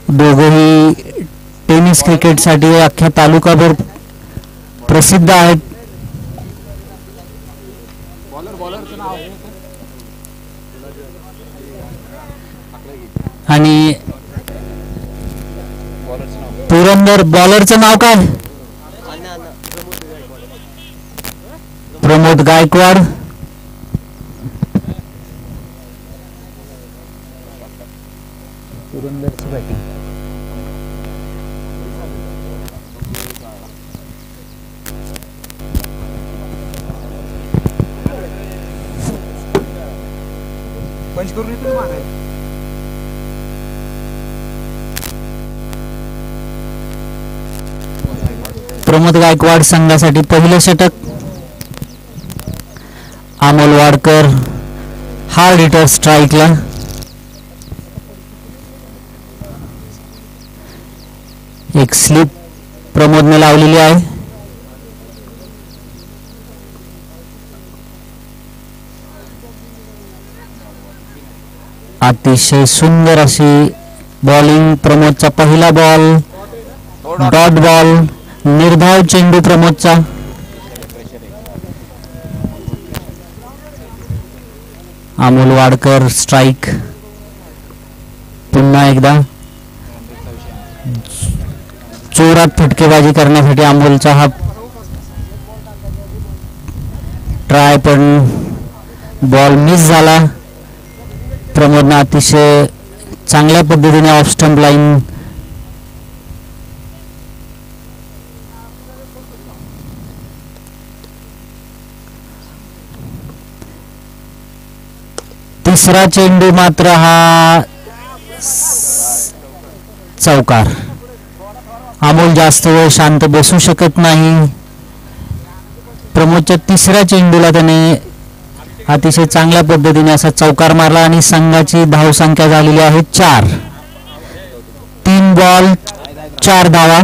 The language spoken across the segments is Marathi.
दोघेही टेनिस क्रिकेटसाठी अख्ख्या तालुकाभर प्रसिद्ध आहेत. आणि पुरंदर बॉलरचं नाव काय? प्रमोद गायकवाड. पुरंदरची बॅटिंग. पंच करून येतो मागायला. प्रमोद गायकवाड संघासाठी पहिलं षटक. अमोल वाडकर हार्ड हिटर स्ट्राईकला. एक स्लिप प्रमोदने लावलेली आहे. अतिशय सुंदर अशी बॉलिंग प्रमोदचा पहिला बॉल. Dot ball. निर्धाव चेंडू प्रमोदचा. अमोल वाडकर स्ट्राईक. पुन्हा एकदा जोरात फटकेबाजी करण्यासाठी अमोलचा हा ट्राय, पण बॉल मिस झाला. प्रमोदने अतिशय चांगल्या पद्धतीने ऑफ स्टंप लाईन तिसरा चेंडू मात्र हा चौकार. अमोल जास्त वेळ शांत बसू शकत नाही. प्रमोदच्या तिसऱ्या चेंडूला त्याने अतिशय चांगल्या पद्धतीने असा चौकार मारला आणि संघाची धावसंख्या झालेली आहे 4. 3 बॉल 4 धावा.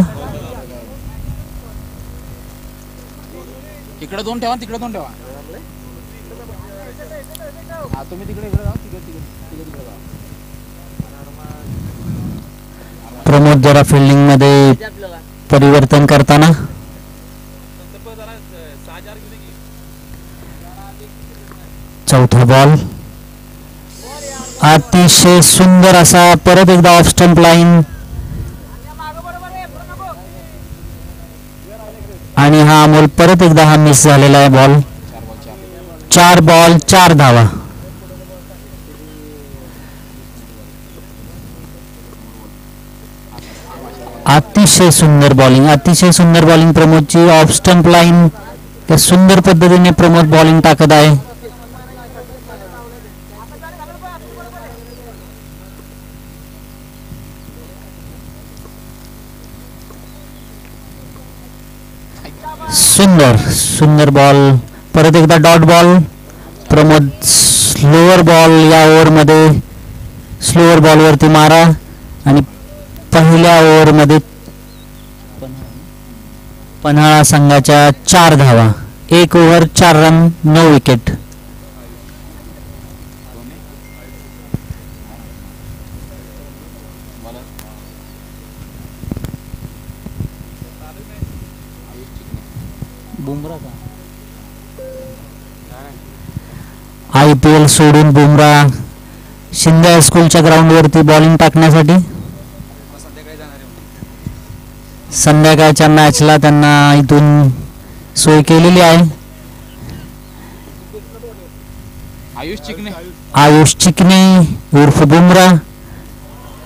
इकडे 2 ठेवा, तिकडे 2 ठेवा. तुम्ही तिकडे इकडे जाऊ, तिकडे प्रमोद जरा फिल्डिंग मध्ये परिवर्तन करताना. चौथा बॉल. अतिशय सुंदर असा परत एकदा ऑफ स्टंप लाईन आणि हा अमोल परत एकदा हा मिस झालेला आहे बॉल. 4 बॉल 4 धावा. अतिशय सुंदर बॉलिंग. अतिशय सुंदर बॉलिंग प्रमोदची. ऑफ स्टंप लाईन त्या सुंदर पद्धतीने प्रमोद बॉलिंग टाकत आहे. सुंदर सुंदर बॉल. परत एकदा dot ball. Pramod slower ball या ओव्हरमध्ये स्लोअर बॉलवरती मारा आणि पहिल्या ओव्हरमध्ये पन्हाळा संघाच्या 4 धावा. 1 ओव्हर 4 रन 9 विकेट. IPL सोडून बुमरा शिंदे हायस्कूलच्या ग्राउंडवरती बॉलिंग टाकण्यासाठी. संध्याकाळच्या मॅचला त्यांना इथून सोय केलेली आहे. आयुष चिकणे उर्फ बुमरा.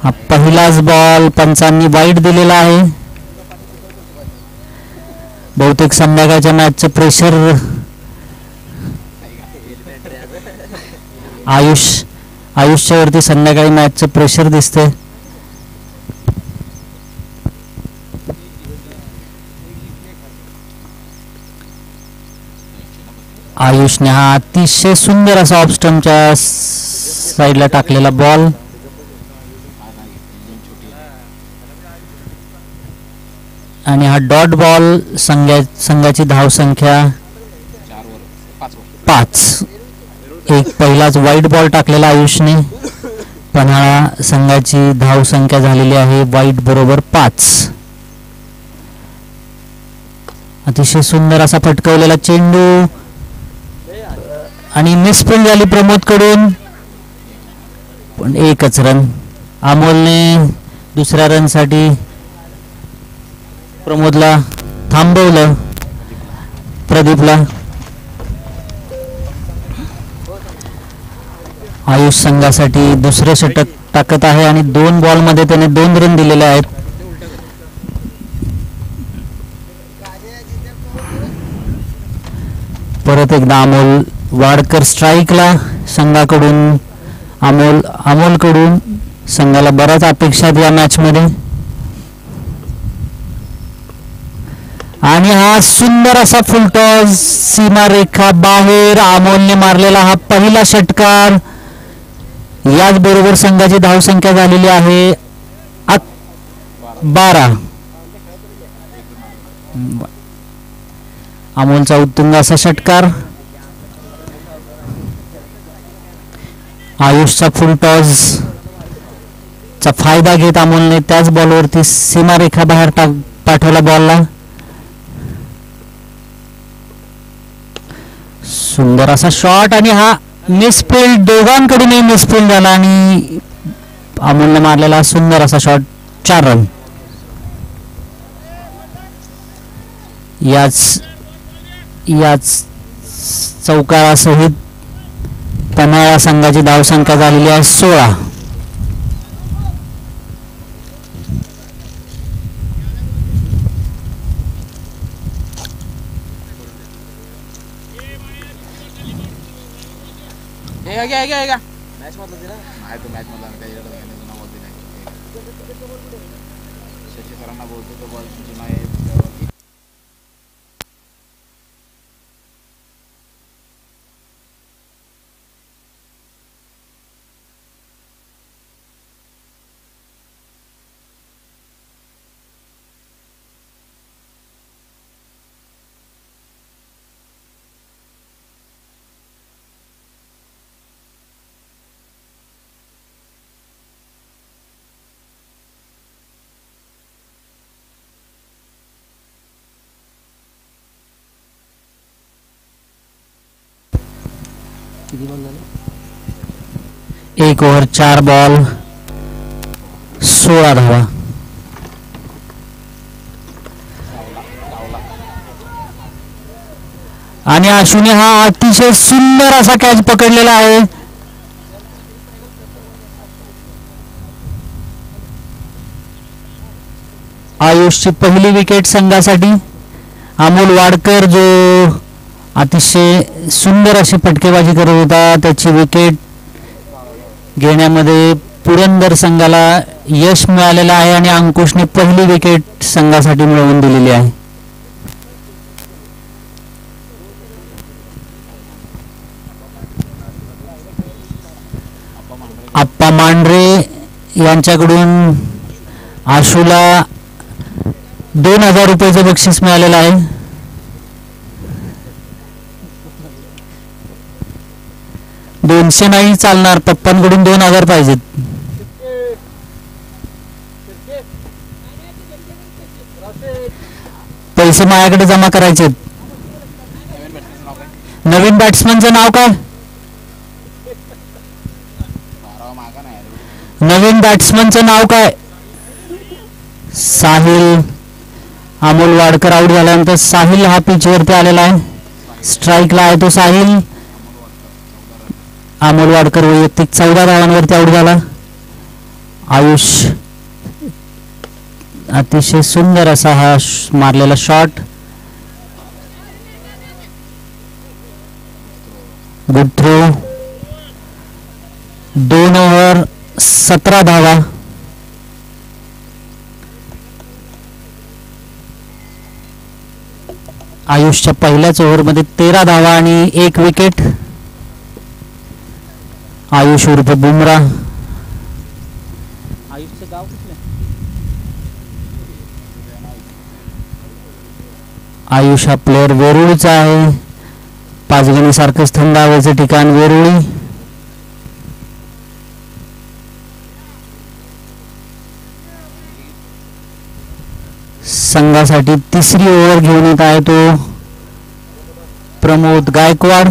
हा पहिलाच बॉल पंचांनी वाईट दिलेला आहे. बहुतेक संध्याकाळच्या मॅचचं प्रेशर आयुषच्या वरती संध्याकाळी मॅचचं प्रेशर दिसते. आयुषने हा अतिशय सुंदर असा ऑफ स्टंपच्या साईडला टाकलेला बॉल. आणि हा डॉट बॉल. संघाची धावसंख्या 5. एक पहिलाच वाईट बॉल टाकलेला आयुषने. पन्हाळा संघाची धावसंख्या झालेली आहे वाईट बरोबर 5. अतिशय सुंदर असा फटकवलेला चेंडू आणि मिसफिल्ड झाली प्रमोद कडून, पण एकच रन. अमोलने दुसऱ्या रनसाठी प्रमोदला थांबवलं. प्रदीपला आयुष संघासाठी दुसरे षटक टाकत आहे आणि 2 बॉलमध्ये त्याने 2 रन दिलेले आहेत. परत एकदा अमोल वाडकर स्ट्राईकला. संघाकडून अमोलकडून संघाला बऱ्याच अपेक्षा आहेत या मॅच मध्ये. आणि हा सुंदर असा फुलटॉस सीमारेखा बाहेर. अमोलने मारलेला हा पहिला षटकार. याच बरोबर संघाची धावसंख्या झालेली आहे 12. अमोलचा उत्तुंग असा षटकार. आयुषचा फुलटॉस चा फायदा घेत अमोलने त्याच बॉलवरती सीमारेखा बाहेर पाठवला बॉलला. सुंदर असा शॉट आणि हा मिसफिल्ड. दोघांकडूनही मिसफिल्ड झाला आणि अमोलने मारलेला सुंदर असा शॉट. 4 रन. याच चौकारासहित पन्हाळा संघाची धावसंख्या झालेली आहे 16. मॅच मधलं दिला नाही तो मॅच मधला काही जुना बॉल दिला. शशी सरांना बोलतो तो बॉल जुना आहे. एक ओव्हर 4 बॉल 16 धावा. आणि आशुने हा अतिशय सुंदर असा कॅच पकडलेला आहे. आयुषची पहिली विकेट संघासाठी. अमोल वाडकर जो अतिशय सुंदर अशी फटकेबाजी करत होता, त्याची विकेट घेण्यामध्ये पुरंदर संघाला यश मिळालेलं आहे आणि अंकुशने पहिली विकेट संघासाठी मिळवून दिलेली आहे. आप्पा मांढरे यांच्याकडून आशूला 2000 रुपयाचं बक्षीस मिळालेलं आहे. 200 नाही चालणार, पप्पांकडून 2000 पाहिजेत. पैसे माझ्याकडे जमा करायचे. नवीन बॅट्समनचं नाव काय? नवीन बॅट्समनचं नाव काय? साहिल. अमोल वाडकर आउट झाल्यानंतर साहिल हा पिच वरती आलेला आहे. स्ट्राईकला आहे तो साहिल. अमोल वाडकर वैयक्तिक 14 धावांवरती आउट झाला. आयुष अतिशय सुंदर असा हा मारलेला शॉट. Good throw. 2 ओव्हर 17 धावा. आयुषच्या पहिल्याच ओव्हरमध्ये 13 धावा आणि 1 विकेट. आयुष उर्फ बुमरा. आयुषचं गाव कुठलं? आयुष हा प्लेअर वेरुळीचा आहे. पाचगणी सारखंच थंड हवेचं ठिकाण वेरुळी. संघासाठी तिसरी ओव्हर घेऊन येत आहे तो प्रमोद गायकवाड.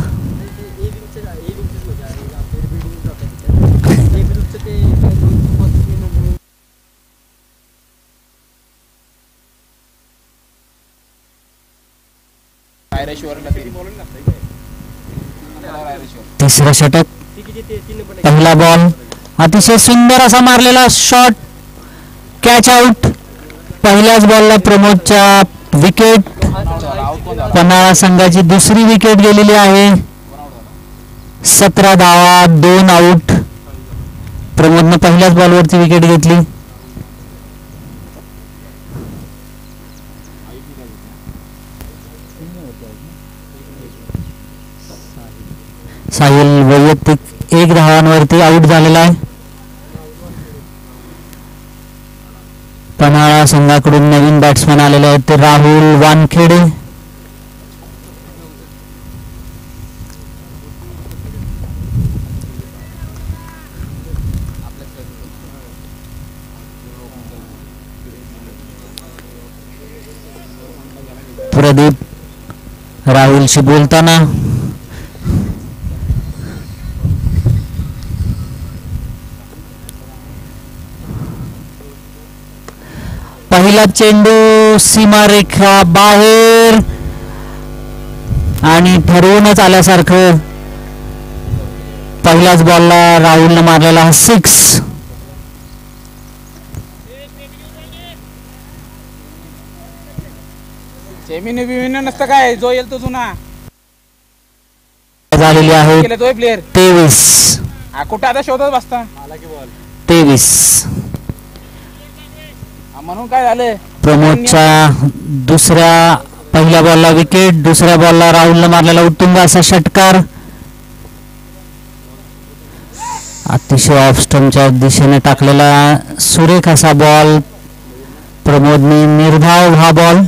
तिसरं षटक, पहिला बॉल, अतिशय सुंदर असा मारलेला शॉट, कॅच आउट. पहिल्याच बॉलला प्रमोदच्या विकेट. पन्हाळा संघाची दुसरी विकेट गेलेली आहे. 17 धावा, 2 आऊट. प्रमोदनं पहिल्याच बॉलवरती विकेट घेतली. साहिल वैयक्तिक 1 धावांवरती आऊट झालेला आहे. पन्हाळा संघाकडून नवीन बॅट्समन आलेले आहेत ते राहुल वानखेडे. प्रदीप राहुलशी बोलताना पहिला चेंडू सीमारेखा बाहेर आणि ठरवूनच आल्यासारखं पहिल्याच बॉलला राहुलनं मारलेला हा 6. सेमीने बिमिने नसतं काय, जो येईल तो जुना झालेली आहे. केले तो प्लेअर 23. कुठे आता शोधत बसता 23. म्हणून काय झालं. प्रमोदच्या पहिल्या बॉलला विकेट, दुसऱ्या बॉलला राहुलनं मारलेला उत्तुंग असा षटकार. अतिशय ऑफ स्टंपच्या दिशेने टाकलेला सुरेख असा बॉल. प्रमोदने निर्धाव हा बॉल.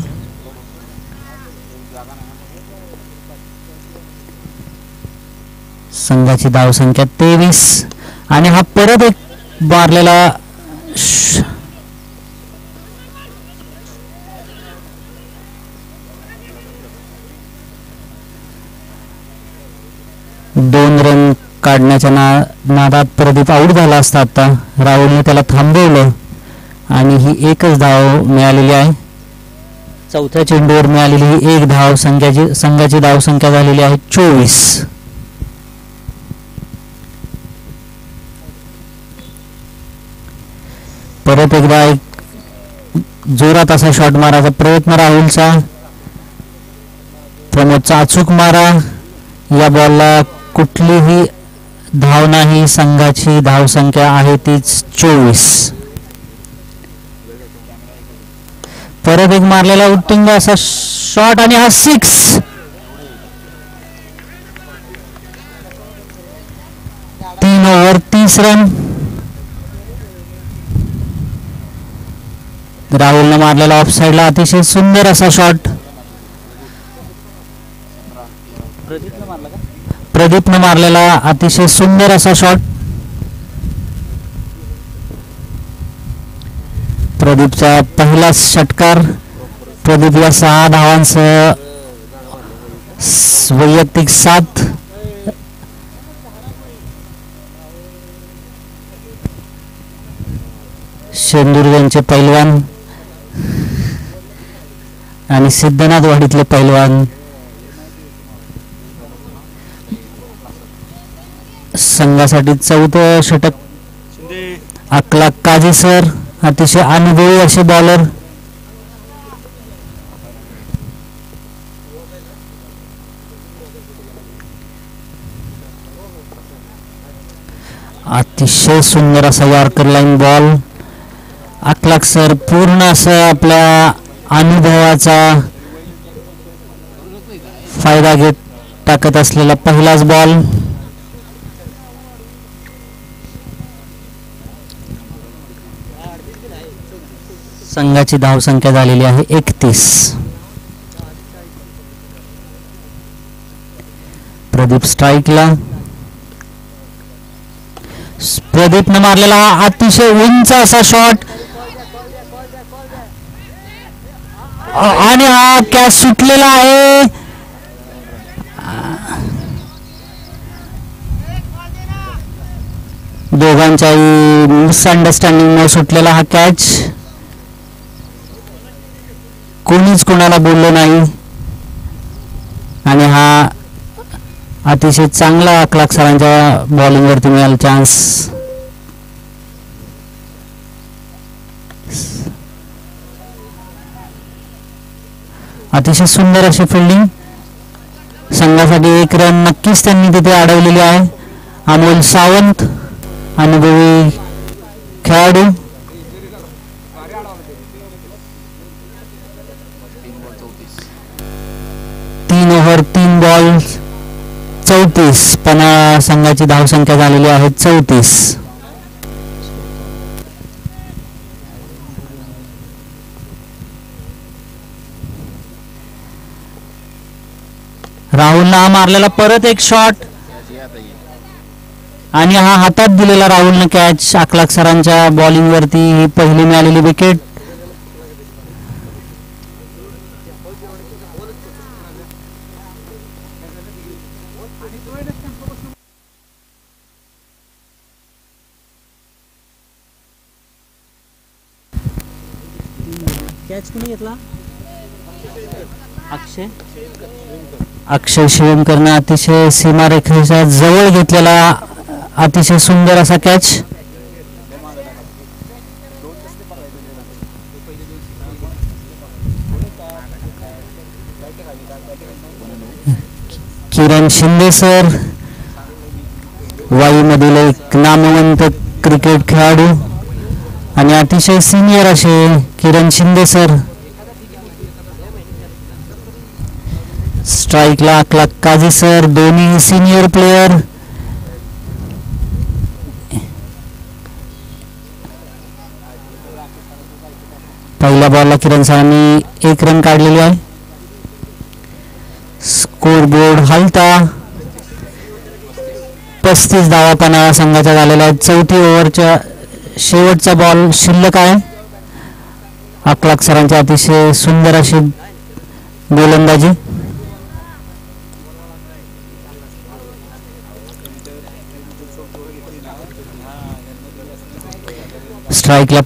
संघाची धावसंख्या 23 आणि हा परत एक मारलेला 2 रन काढण्याच्या नादात प्रदीप आऊट झाला असता. आता राहुलने त्याला थांबवलं आणि ही एकच धाव मिळालेली आहे. चौथ्या चेंडूवर मिळालेली ही 1 धाव. संघाची धावसंख्या झालेली आहे 24. परत एकदा एक जोरात असा शॉट मारायचा प्रयत्न राहुलचा. प्रमोदचा अचूक मारा. या बॉलला कुठलीही धाव नाही. संघाची धावसंख्या आहे तीच 24. परत एक मारलेला उत्तुंग असा शॉट आणि हा 6. 3 ओव्हर 30 रन. राहुलनं मारलेला ऑफ साइडला अतिशय सुंदर असा शॉट. प्रदीपनं मारलेला अतिशय सुंदर असा शॉट. प्रदीपचा पहिला षटकार. प्रदीप या 6 धावांसह वैयक्तिक 7. शेंदुर्गचे पैलवान आणि सिद्धनाथवाडीतले पैलवान संघासाठी 4थं षटक. अकलाक काझी सर अतिशय अनुभवी असे बॉलर. अतिशय सुंदर असा यॉर्कर लाईन बॉल. अकलाक सर पूर्ण असं आपल्या अनुभवाचा फायदा घेत टाकत असलेला पहिलाच बॉल. संघाची धावसंख्या झालेली आहे 31. प्रदीप स्ट्राईकला. प्रदीपनं मारलेला हा अतिशय उंच असा शॉट. आणि हा कॅच सुटलेला आहे. दोघांच्याही मिसअंडरस्टँडिंग न सुटलेला हा कॅच. कोणीच कोणाला बोललो नाही आणि हा अतिशय चांगला अकलाक सरांच्या बॉलिंगवरती मिळाला चान्स. अतिशय सुंदर अशी फिल्डिंग. संघासाठी 1 रन नक्कीच त्यांनी तिथे अडवलेली आहे. अमोल सावंत अनुभवी खेळाडू. 3 ओव्हर 3 बॉल 34. पन्हाळा संघाची धावसंख्या झालेली आहे 34. राहुलनं मारलेला परत एक शॉट आणि हा हातात दिलेला राहुलनं कॅच. अकलाक सरांच्या बॉलिंग वरती ही पहिली मिळालेली विकेट. कॅच कोणी घेतला? अक्षय शिवमकरनं अतिशय सीमारेखेच्या जवळ घेतलेला अतिशय सुंदर असा कॅच. किरण शिंदे सर वाईमधील एक नामवंत क्रिकेट खेळाडू आणि अतिशय सिनियर असे किरण शिंदे सर. स्ट्राईकला अकलाक काझी सर, दोन्ही सिनियर प्लेयर. पहिल्या बॉलला किरण सरांनी 1 रन काढलेली आहे. Score board हलता. 35 धावा पन्हाळा संघाच्या झालेल्या आहेत. 4थी ओव्हरच्या शेवटचा बॉल शिल्लक आहे. अकलाक सरांची अतिशय सुंदर अशी गोलंदाजी. स्ट्राईकला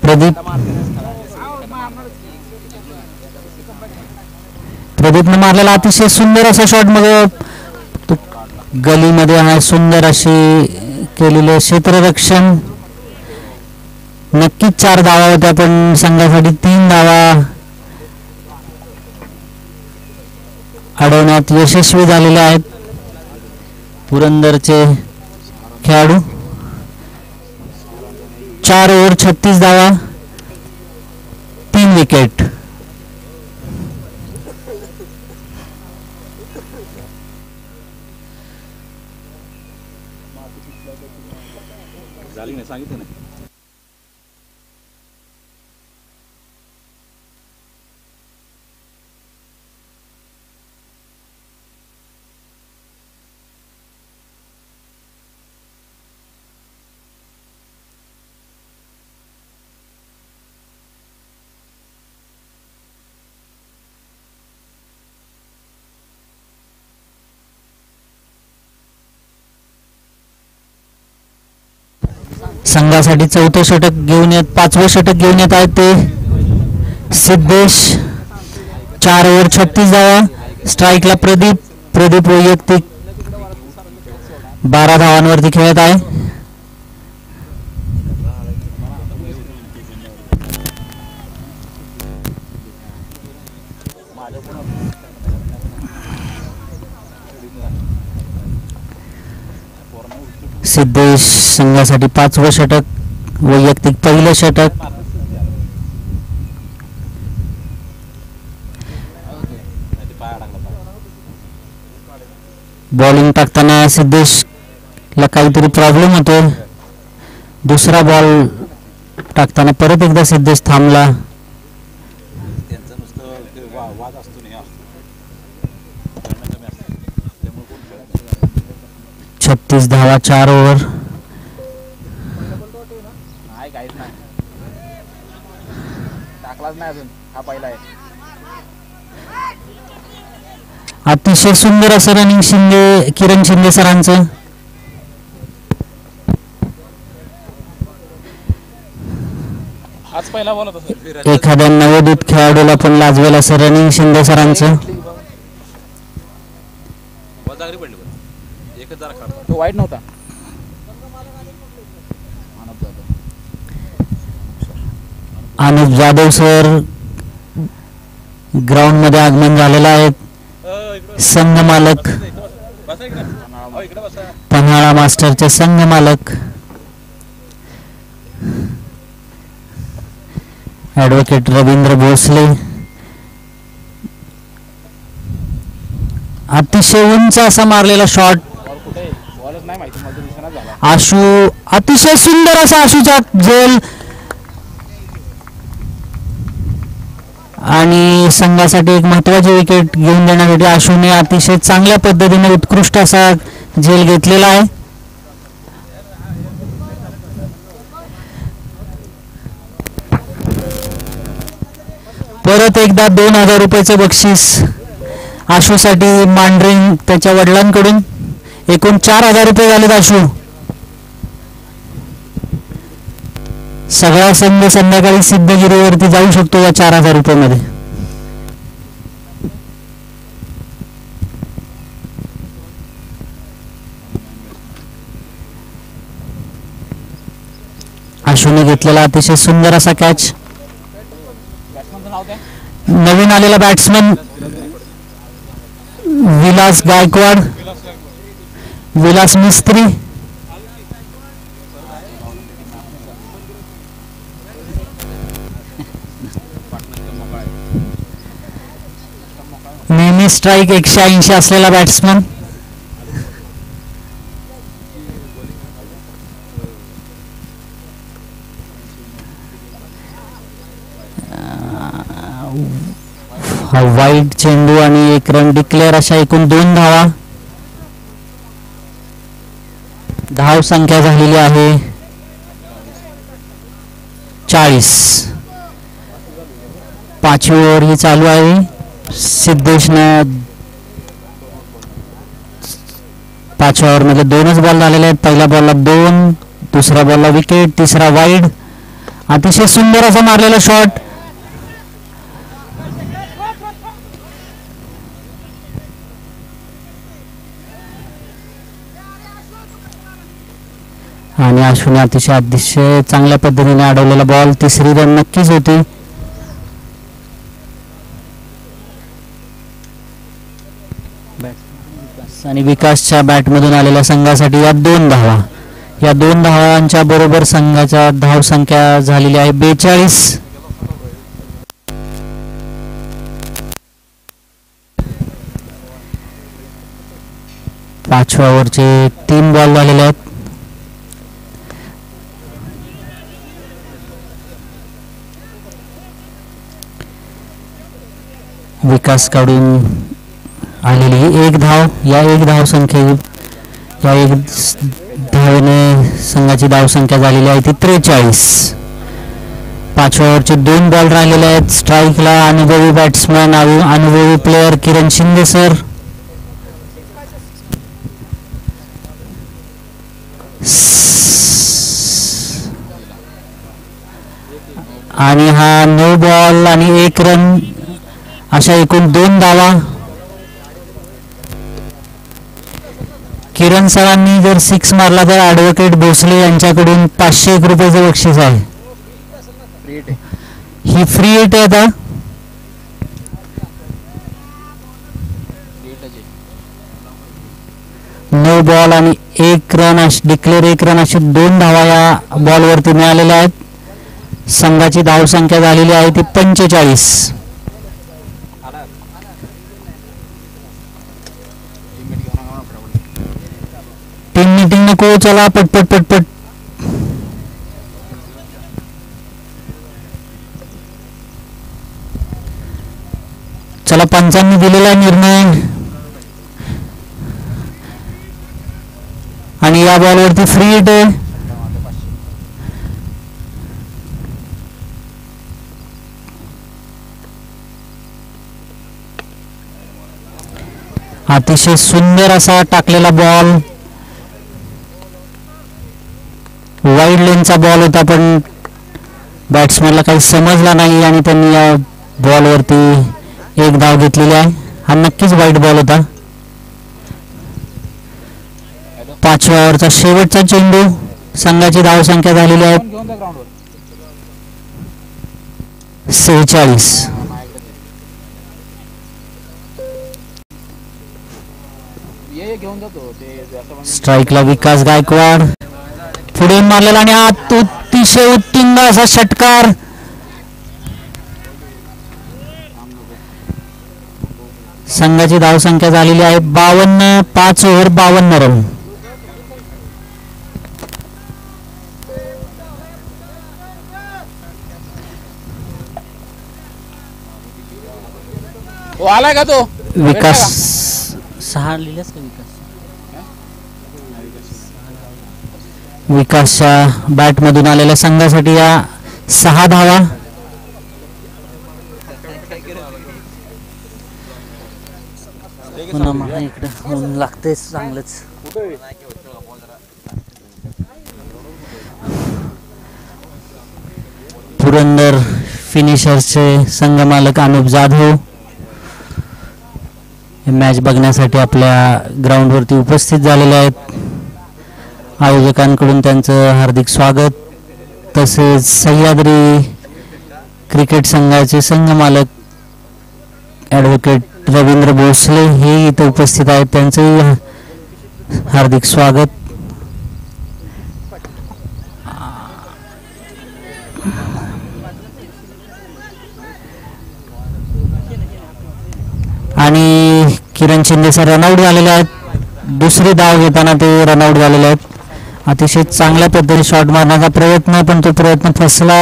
प्रदीपने मारलेला अतिशय सुंदर असा शॉट. मग गलीमध्ये हा सुंदर अशी केलेले क्षेत्ररक्षण. नक्कीच 4 धावा होत्या पण संघासाठी 3 धावा अडवण्यात यशस्वी झालेले आहेत पुरंदरचे खेळाडू. 4 ओव्हर 36 धावा 3 विकेट. सांगितलं नाही. संघासाठी 4थं षटक घेऊन येत 5वं षटक घेऊन येत आहेत ते सिद्धेश. 4 ओव्हर 36 धावा. स्ट्राईकला प्रदीप वैयक्तिक 12 धावांवरती खेळत आहे. सिद्धेश संघासाठी 5वं षटक, वैयक्तिक पहिलं षटक. बॉलिंग टाकताना सिद्धेशला काहीतरी प्रॉब्लेम होतो. दुसरा बॉल टाकताना परत एकदा सिद्धेश थांबला. 36 धावा 4 ओव्हर. टाकलाच नाही अजून, हा पहिला आहे. अतिशय सुंदर असं रनिंग किरण शिंदे सरांचं. आज पहिला बॉल होता. एखाद्या नवोदित खेळाडूला पण लाजवेल असं रनिंग शिंदे सरांचं. तो वाईट नव्हता. अनुप जाधव सर ग्राउंड मध्ये आगमन झालेलं आहे. संघ मालक पन्हाळा मास्टरचे संघ मालक ॲडव्होकेट रवींद्र भोसले. अतिशय उंच असा मारलेला शॉट. बॉलच नाही माहिती मला, दिसनाच झाला. आशू अतिशय सुंदर असा आशूचा झेल आणि संघासाठी एक महत्वाची विकेट घेऊन देण्यासाठी आशूने अतिशय चांगल्या पद्धतीने उत्कृष्ट असा झेल घेतलेला आहे. परत एकदा 2000 रुपयाचं बक्षीस आशूसाठी मांढरे त्याच्या वडिलांकडून. एकूण 4000 रुपये झालेत आशू. सगळा संघ संध्याकाळी सिद्धगिरीवरती जाऊ शकतो या 4000 रुपयामध्ये. आशूने घेतलेला अतिशय सुंदर असा कॅच. नवीन आलेला बॅट्समन विलास गायकवाड, विलास मिस्त्री. नेहमी स्ट्राईक 180 असलेला बॅट्समन. वाईट चेंडू आणि 1 रन डिक्लेअर अशा एकूण 2 धावा. धाव संख्या झालेली आहे 40. 5वी ओव्हर ही चालू आहे. सिद्धेशनं 5व्या ओव्हरमध्ये 2च बॉल झालेले आहेत. पहिल्या बॉलला 2, दुसऱ्या बॉलला विकेट, तिसरा वाईड. अतिशय सुंदर असा मारलेला शॉट. आणि आशूने अतिशय चांगल्या पद्धतीने अडवलेला बॉल. 3री रन नक्कीच होती. आणि विकासच्या बॅटमधून आलेल्या संघासाठी या 2 धावा. या 2 धावांच्या बरोबर संघाच्या धाव संख्या झालेली आहे 42. 5व्या ओव्हरचे 3 बॉल झालेले आहेत. विकासकडून आलेली 1 धाव. या 1 धाव संख्ये या 1 धावेने संघाची धाव संख्या झालेली आहे ती 43. 5व्या ओव्हरचे 2 बॉल राहिलेले आहेत. स्ट्राईकला अनुभवी बॅट्समन अनुभवी प्लेयर किरण शिंदे सर. आणि हा 9 बॉल आणि 1 रन अशा एकूण 2 धावा. किरण सरांनी जर 6 मारला तर ॲडव्होकेट भोसले यांच्याकडून 501 रुपयाचं बक्षीस आहे. ही फ्री हिट आहे आता. नो बॉल आणि 1 रन डिक्लेअर 1 रन असे 2 धावा या बॉलवरती मिळालेल्या आहेत. संघाची धाव संख्या झालेली आहे ती 45. टीम मीटिंग नको. चला पटपट पटपट. चला पंचांनी दिलेला निर्णय आणि या बॉलवरती फ्री हिट आहे. अतिशय सुंदर असा टाकलेला बॉल, वाईड लेनचा बॉल होता पण बॅट्समॅनला काही समजला नाही आणि त्यांनी या बॉलवरती एक धाव घेतलेली आहे. हा नक्कीच वाईड बॉल होता. 5व्या ओव्हरचा शेवटचा चेंडू. संघाची धावसंख्या झालेली आहे 46. स्ट्राईकला विकास गायकवाड, पुढे मारलेला आणि अतिशय उत्तुंग असा षटकार. संघाची धावसंख्या झालेली आहे 52. 5 ओव्हर 52 रन. आलाय का तो विकास 6 लिहिलेस का विकासच्या बॅट मधून आलेल्या संघासाठी या 6 धावा. इकडे लागते चांगलंच. पुरंदर फिनिशर्सचे संघ मालक अनुप जाधव मॅच बघण्यासाठी आपल्या ग्राउंडवरती उपस्थित झालेले आहेत. आयोजकांकडून त्यांचं हार्दिक स्वागत. तसेच सह्याद्री क्रिकेट संघाचे संघ मालक ॲडव्होकेट रवींद्र भोसले हे इथे उपस्थित आहेत, त्यांचंही हार्दिक स्वागत. आणि किरण शिंदे सर रनआउट झालेले आहेत. दुसरी धाव घेताना ते रनआउट झालेले आहेत. अतिशय चांगल्या पद्धतीने शॉट मारण्याचा प्रयत्न, पण तो प्रयत्न फसला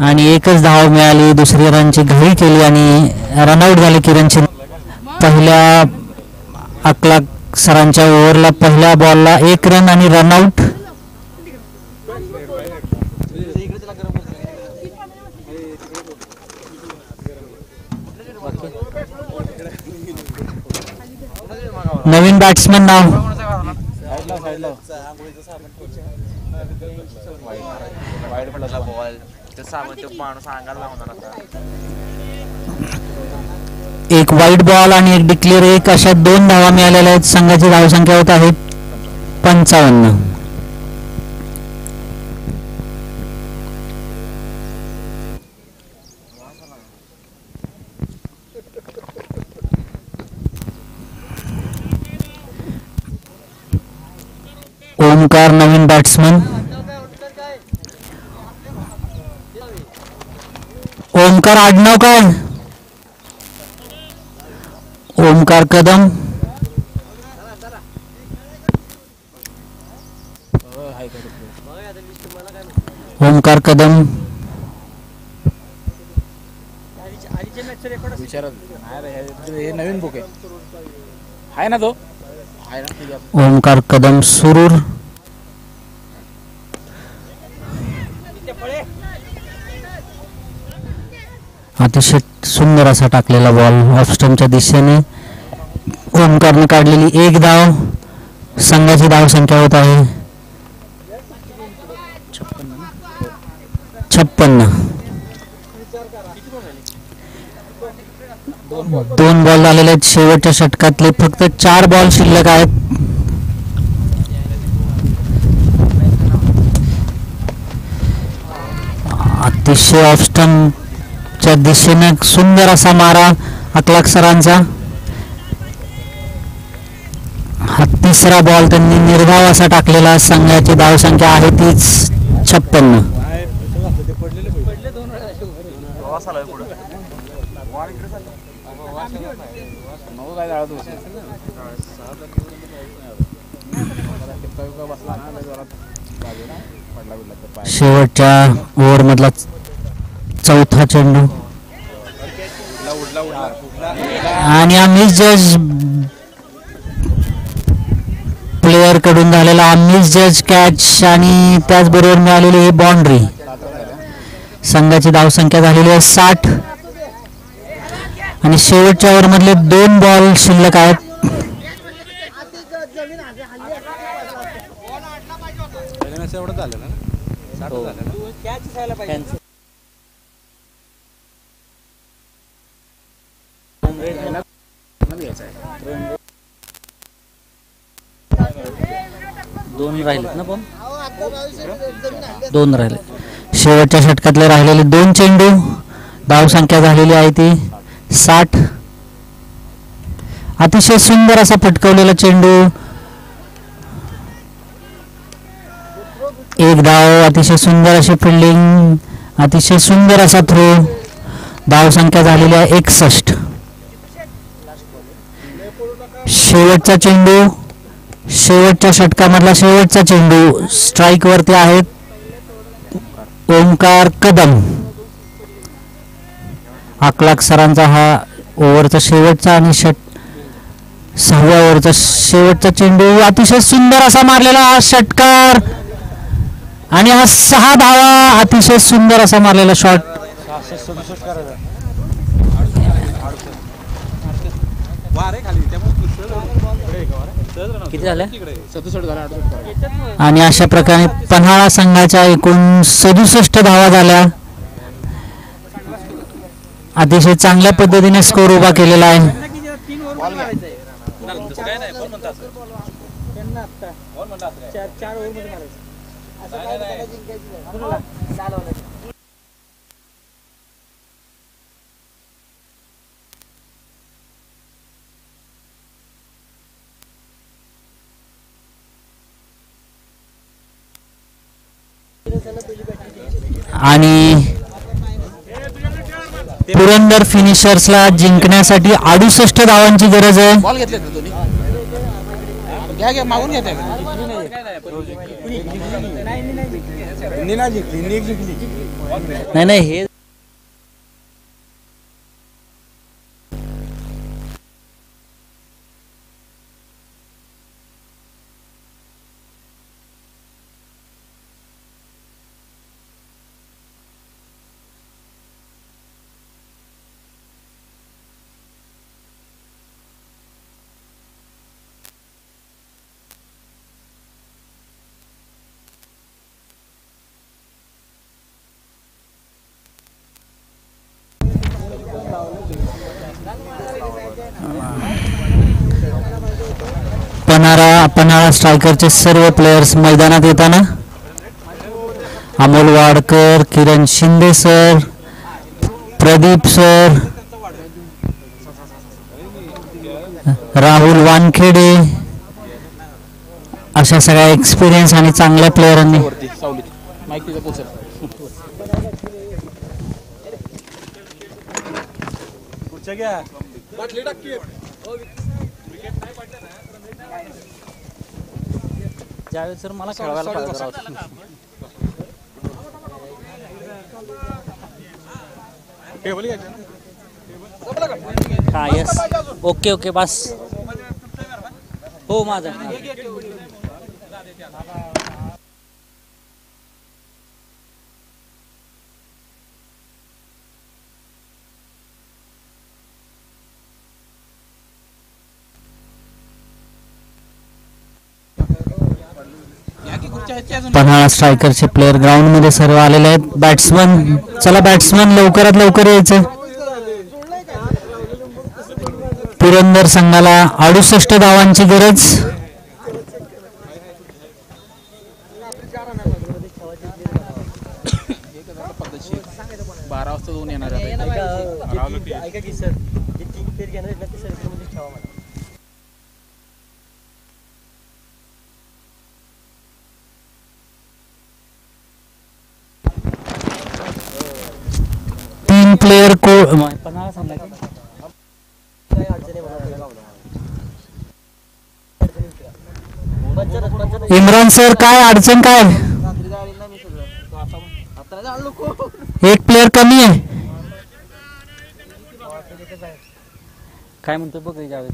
आणि एकच धाव मिळाली. दुसरी रनची घाई केली आणि रनआउट झाले किरण शिंदे. पहिल्या अकलाक सरांच्या ओव्हरला पहिल्या बॉलला 1 रन आणि रनआउट. नवीन बॅट्समन नाव एक वाईट बॉल आणि एक डिक्लेअर, एक अशा 2 धावा मिळालेल्या आहेत. संघाची धावसंख्या होत आहे 55. ओमकार नवीन बॅट्समन. ओमकार आडनाव काय? ओमकार कदम. ओमकार कदम नवीन बुक आहे ना तो. ओमकार कदम सुरूर. अतिशय सुंदर असा टाकलेला बॉल ऑफ स्टंपच्या दिशेने. ओमकारने काढलेली 1 धाव. संघाची धावसंख्या होत आहे 56. 2 बॉल झालेले आहेत शेवटच्या षटकातले. फक्त 4 बॉल शिल्लक आहेत. अतिशय ऑफ स्टंपच्या दिशेने सुंदर असा मारा अकलाक सरांचा. हा 3रा बॉल त्यांनी निर्धाव असा टाकलेला. संघाची धावसंख्या आहे तीच 56. शेवटच्या ओव्हर मधला 4था चेंडू आणि आम्ही जज प्लेयर कडून झालेला आम्ही जज कॅच आणि त्याचबरोबर मिळालेली ही बाउंड्री. संघाची धावसंख्या झालेली आहे 60. आणि शेवटच्या ओव्हरमधले 2 बॉल शिल्लक आहेत. एवढं झालं ना 60 झालं ना. दोन राहिलेत ना पण 2 राहिले. शेवटच्या षटकातले राहिलेले 2 चेंडू. धावसंख्या झालेली आहे ती 60. अतिशय सुंदर असा फटकवलेला चेंडू. 1 धाव. अतिशय सुंदर अशी फिल्डिंग. अतिशय सुंदर असा थ्रो. धावसंख्या झालेली आहे 61. शेवटचा चेंडू. शेवटच्या षटकामधला शेवटचा चेंडू. स्ट्राईक वरती आहेत ओंकार कदम. आकलाक सरांचा हा ओव्हरचा शेवटचा आणि 6व्या ओव्हरचा शेवटचा चेंडू. अतिशय सुंदर असा मारलेला हा षटकार आणि हा 6 धावा. अतिशय सुंदर असा मारलेला शॉट. किती झालं आणि अशा प्रकारे पन्हाळा संघाच्या एकूण 67 धावा झाल्या. अतिशय चांगल्या पद्धतीने स्कोर उभा केलेला आहे. आणि पुरंदर फिनिशर्सला जिंकण्यासाठी 68 धावांची गरज आहे. बॉल घेतले दोन्ही. घ्या मागून घ्या. नाही हे पन्हाळा स्ट्रायकरचे सर्व प्लेयर्स मैदानात येताना अमोल वाडकर, किरण शिंदे सर, प्रदीप सर, राहुल वानखेडे अशा सगळ्या एक्सपिरियन्स आणि चांगल्या प्लेयरांनी जावेद सर मला खेळवायला पाहिजे. हा यस ओके बस हो माझा. 15 स्ट्रायकरचे प्लेयर ग्राउंड मध्ये सर्व आलेले आहेत. बॅट्समन चला बॅट्समन लवकरात लवकर यायचं. पुरंदर संघाला 68 धावांची गरज. प्लेयर को इम्रान सर काय अडचण काय? एक प्लेयर कमी आहे काय म्हणतो बघ जावेद.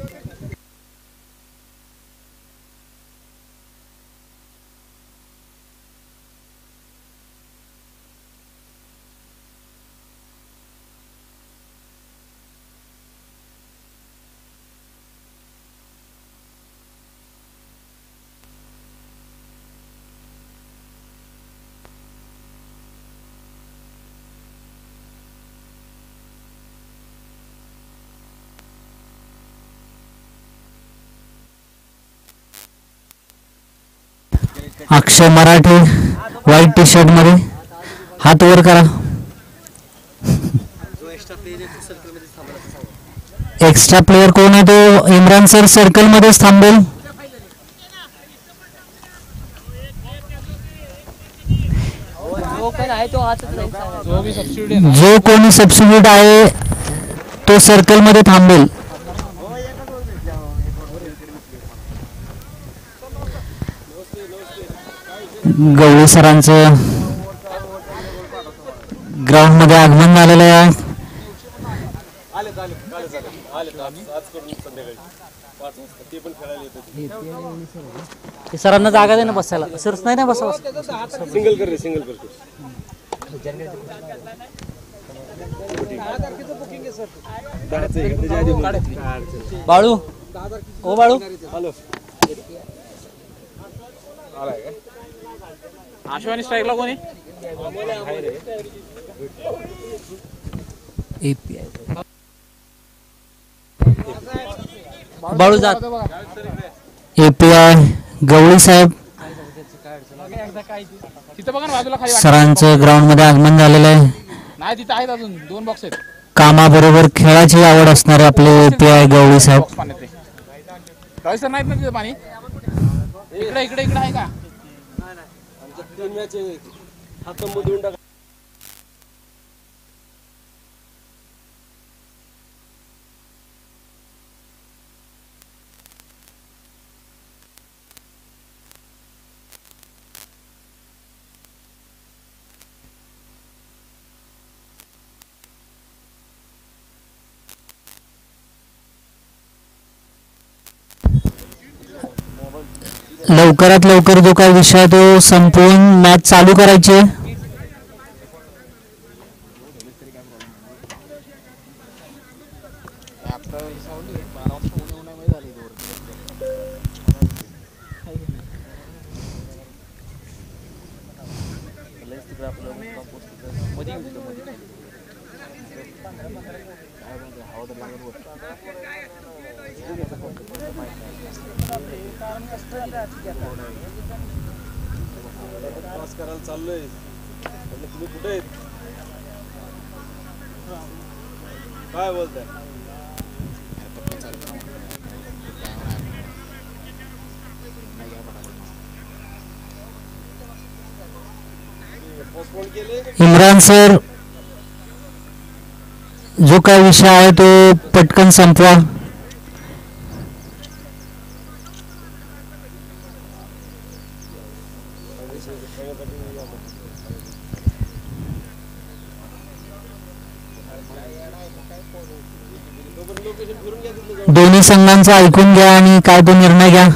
अक्षय मराठे व्हाईट टी शर्ट मध्ये, हात वर करा. एक्स्ट्रा प्लेयर कोण आहे तो? इम्रान सर सर्कल मध्येच थांबेल. जो कोणी सबस्टिट्यूट आहे तो सर्कल मध्ये थांबेल. गवळी सरांचं ग्राउंड मध्ये आगमन झालेलं आहे. सरांना जागा दे ना बसायला. सरच नाही ना बसा. सिंगल कर रे, सिंगल कर. बाळू, ओ बाळू, आशुवानी स्ट्राईकला कोणी? बाळू जात. API गवळी साहेब तिथं बघा ना बाजूला खाली. सरांचं ग्राउंड मध्ये आगमन झालेलं आहे. नाही तिथं आहेत अजून 2 बॉक्स आहेत. कामाबरोबर खेळाची आवड असणारे आपले API गवळी साहेब. रवी सर नाहीत ना तिथं पाणी? इकडे इकडे इकडे आहे का? लवकरात लवकर जो काही विषय आहे तो संपवून मॅच चालू करायची आहे. करायला चाललोय. तुम्ही कुठे आहेत? काय बोलताय? इम्रान सर जो काही विषय आहे तो पटकन संपवा. दोन्ही संघांचं ऐकून घ्या आणि काय तो निर्णय घ्या.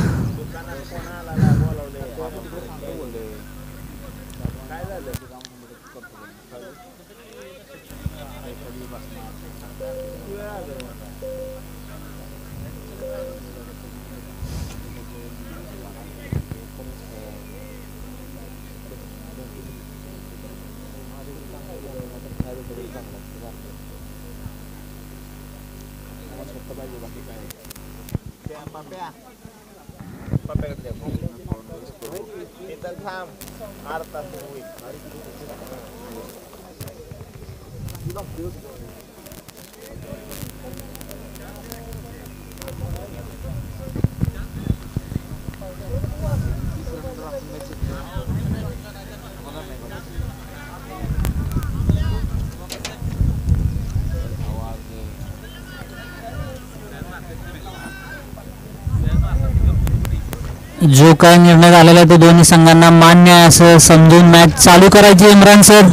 जो काय निर्णय झालेला आहे तो दोन्ही संघांना मान्य आहे असं समजून मॅच चालू करायची. इम्रान सर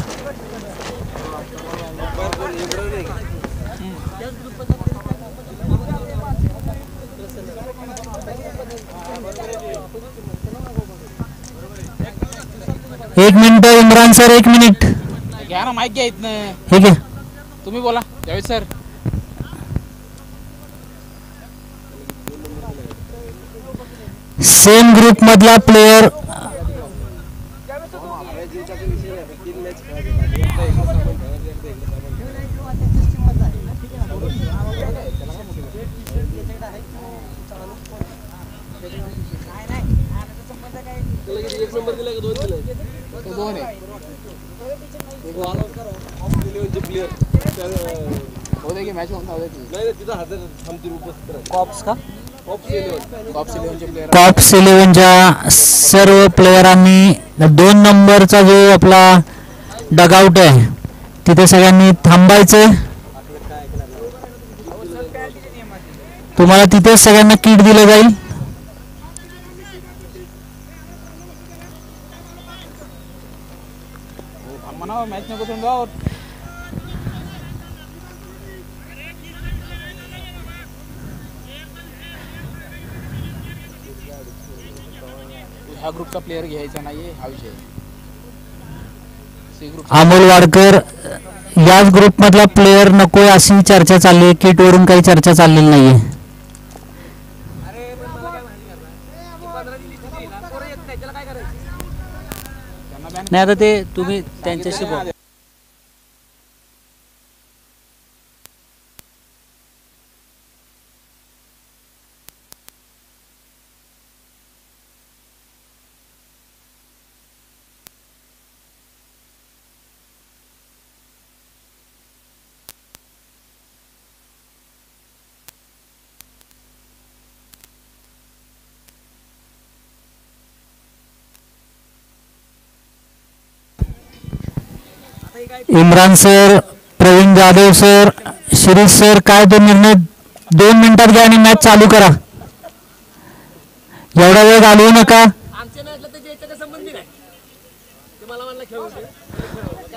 एक मिनिट. इम्रान सर 1 मिनिट घ्या ना, माईक घ्या इथनं. हे घ्या. तुम्ही बोला जावेद सर. सेम ग्रुप मधला प्लेयर 2 आहे. प्लेयर हो दे की मॅच होऊन जाऊ दे की. नाही तिथं हजर थांबतील उपस्थित कॉप्स का कॉप्स 11चे प्लेयर कॉप्स 11च्या सर्व प्लेयरांनी 2 नंबरचा जो आपला डगआउट आहे तिथे सगळ्यांनी थांबायचं. तुम्हाला तिथे सगळ्यांना किट दिलं जाईल. म्हणा मॅच नको सोडून जाऊ. ह्या ग्रुपचा प्लेयर घ्यायचा नाहीये हा विषय. सी ग्रुप अमोल वाडकर याच ग्रुप मधला प्लेयर नकोय अशी चर्चा चालली आहे. किट वरून काही चर्चा चाललेली नाहीये. नाही आता ते तुम्ही त्यांच्याशी बोला. Imran sir, Praveen Jadhav sir, Shirish sir, काय तो निर्णय 2 मिनिटात घ्या आणि मॅच चालू करा. एवढा वेळ घालवू नका.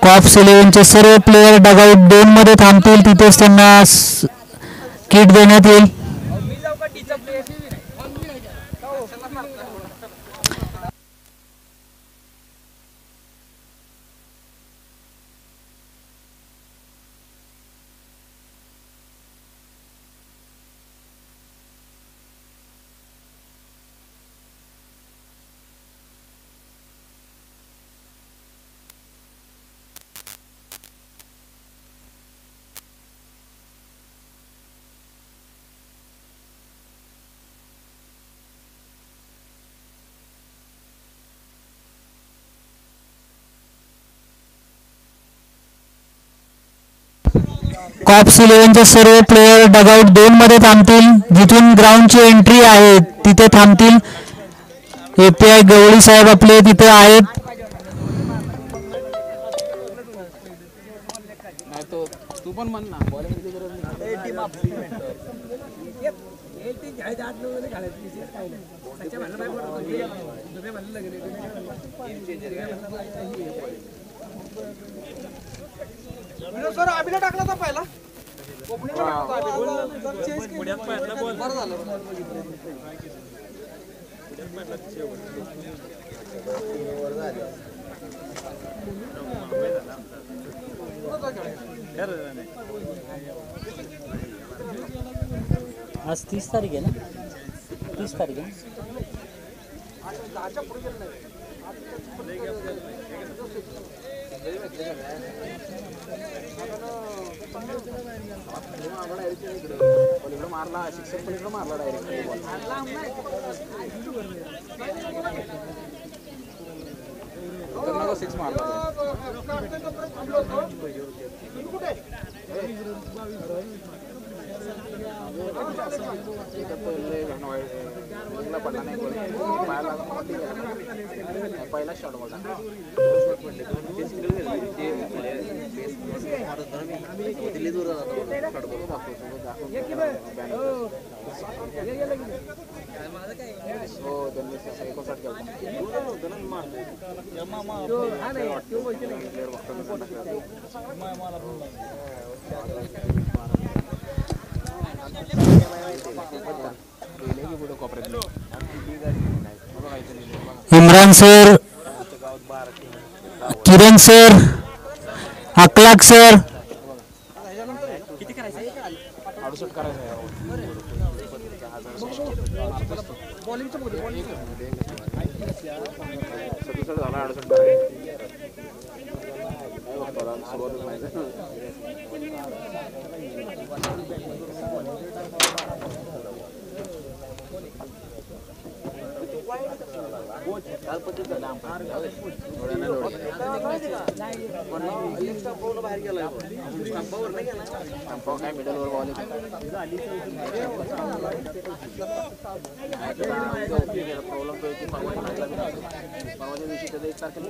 कॉप्स 11चे सर्व प्लेयर डगआउट 2 मध्ये थांबतील. तिथेच त्यांना किट देण्यात येईल. कॉप्स 11चे सर्व प्लेयर डगआउट 2 मध्ये थांबतील. जिथून ग्राउंडची एंट्री आहे तिथे थांबतील. एपीआय गवळी साहेब आपले तिथे आहेत. नाही तो तू पण म्हण ना बॉलिंगची गरज नाही. सर अभिला टाकला होता पहिला आज 30 तारीख आहे ना. 30 तारीख आहे. मारला शिक्षक पण मारला डायरेक्ट. सिक्स मारला. पडला नाही पहिला शॉट बोलला. हो त्यांनी 59 इम्रान सर, किरण सर, अखलाक सर, किती करायचं 68 करायचं झाला 68 सुरुवात काय मिडल वर बॉल प्रॉब्लेम तो येते परवाच्या दिवशी त्याला 1 तारखेला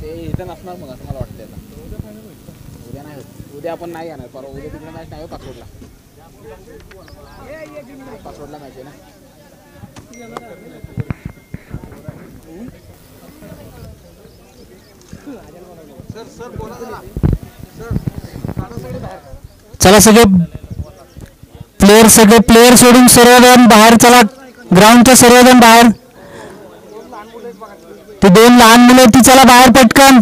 ते इथं नसणार मग असं मला वाटतं आता उद्या नाही होत उद्या आपण नाही येणार परवा उद्या तिकडे मॅच नाही पासवर्डला मॅच आहे ना चला सगळे प्लेयर सोडून सर्वजण बाहेर चला ग्राउंडच्या सर्वजण बाहेर ती 2 लहान मुलं ती चला बाहेर पटकन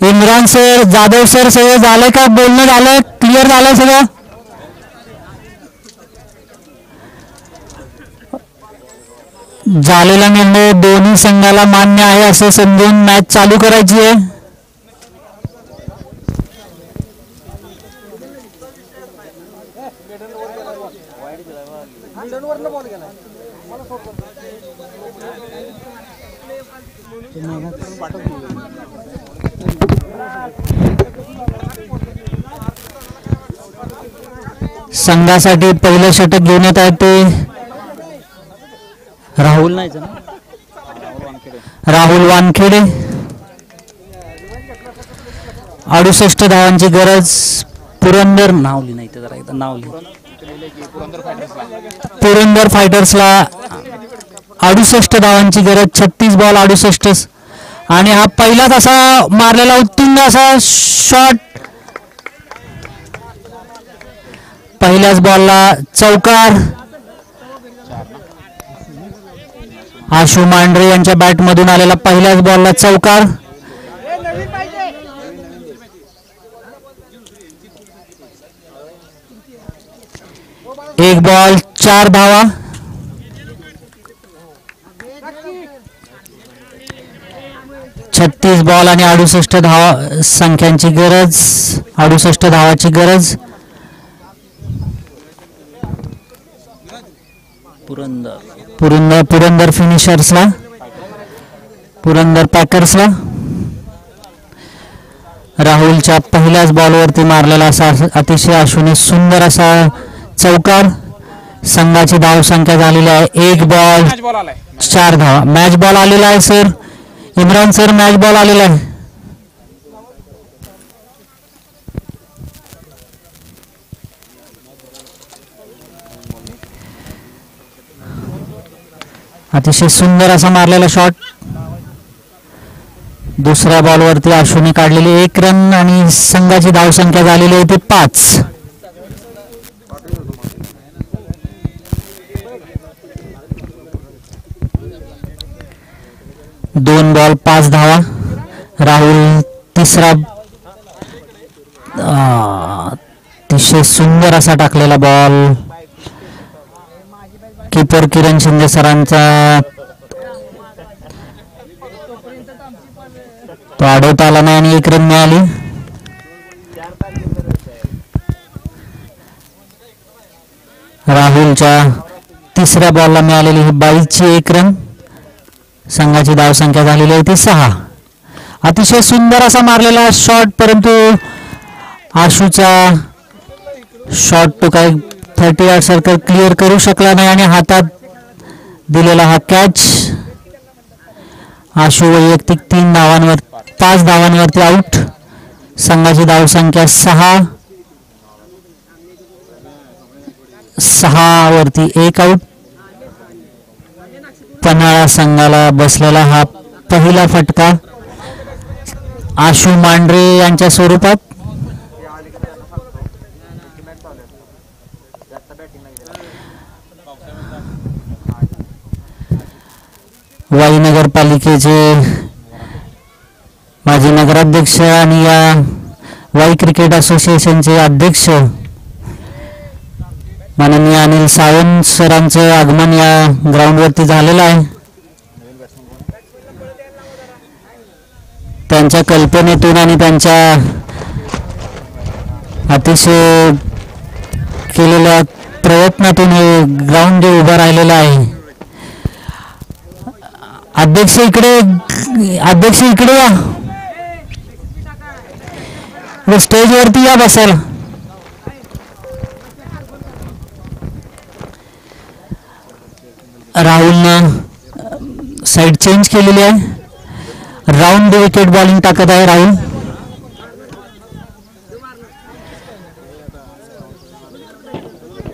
इम्रान सर जाधव सर सगळं झालंय का बोलणं झालं क्लिअर झालं सगळं झालेला निर्णय दोन्ही संघाला मान्य आहे असं समजून मॅच चालू करायची आहे संघासाठी पहिलं षटक घेऊन येत आहे ते राहुल वानखेडे 68 धावांची गरज पुरंदर नावली नाही तर जरा एकदा नावली पुरंदर फायटर्सला 68 धावांची गरज 36 बॉल 68 आणि हा पहिलाच असा मारलेला उत्तुंग असा शॉट पहिल्याच बॉलला चौकार आशु मांढरे यांच्या बॅट मधून आलेला पहिल्याच बॉलला चौकार एक बॉल 4 धावा छत्तीस बॉल आणि 68 धावा संख्यांची गरज 68 धावाची गरज पुरंदर फिनिशर्सला पुरंदर पॅकर्सला राहुलच्या पहिल्याच बॉलवरती मारलेला असा अतिशय आशुने सुंदर असा चौकार संघाची धाव संख्या झालेली आहे 1 बॉल 4 धावा मॅच बॉल आलेला आहे sir Imran sir match ball आलेला आहे अतिशय सुंदर असा मारलेला शॉट दुसऱ्या बॉलवरती आशुने काढलेली 1 रन आणि संघाची धाव संख्या झालेली आहे ती 5 2 बॉल 5 धावा राहुल तिसरा अतिशय सुंदर असा टाकलेला बॉल कीपर किरण शिंदे सरांचा तो अडवता आला नाही आणि 1 रन मिळाली राहुलच्या तिसऱ्या बॉलला मिळालेली ही 22ची 1 रन संघाची धाव संख्या झालेली आहे ती 6 अतिशय सुंदर असा मारलेला शॉट परंतु आशुचा शॉट तो काय 30 यार्ड सर्कल क्लिअर करू शकला नाही आणि हातात दिलेला हा कॅच आशु वैयक्तिक 5 धावांवरती आउट संघाची धाव संख्या 6 वरती 1 आउट पन्हाळा संघाला बसलेला हा पहिला फटका आशु मांढरे यांच्या स्वरूपात वाई नगरपालिकेचे माजी नगराध्यक्ष आणि या वाई क्रिकेट असोसिएशनचे अध्यक्ष माननीय अनिल सावंत सरांचं आगमन या ग्राउंडवरती झालेलं आहे. त्यांच्या कल्पनेतून आणि त्यांच्या अतिशय केलेल्या प्रयत्नातून हे ग्राउंड जे उभं राहिलेलं आहे. अध्यक्ष इकडे या स्टेजवरती या बसायला. राहुलनं साईड चेंज केलेली आहे. राऊंड विकेट बॉलिंग टाकत आहे राहुल.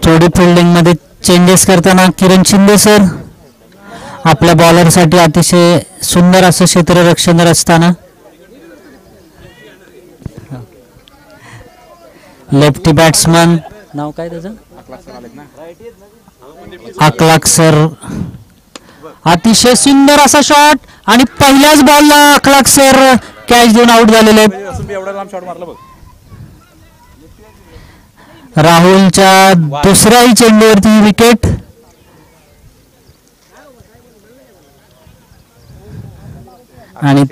थोडी फिल्डिंग मध्ये चेंजेस करताना किरण शिंदे सर आपल्या बॉलरसाठी अतिशय सुंदर असं क्षेत्ररक्षण रचताना. लेफ्टी बॅट्समन नाव काय त्याचं अकलाक सर. अतिशय सुंदर असा शॉट आणि पहिल्याच बॉलला अकलाक सर कॅच देऊन आउट झालेले आहेत. राहुलच्या दुसऱ्याही चेंडूवरती विकेट. आणि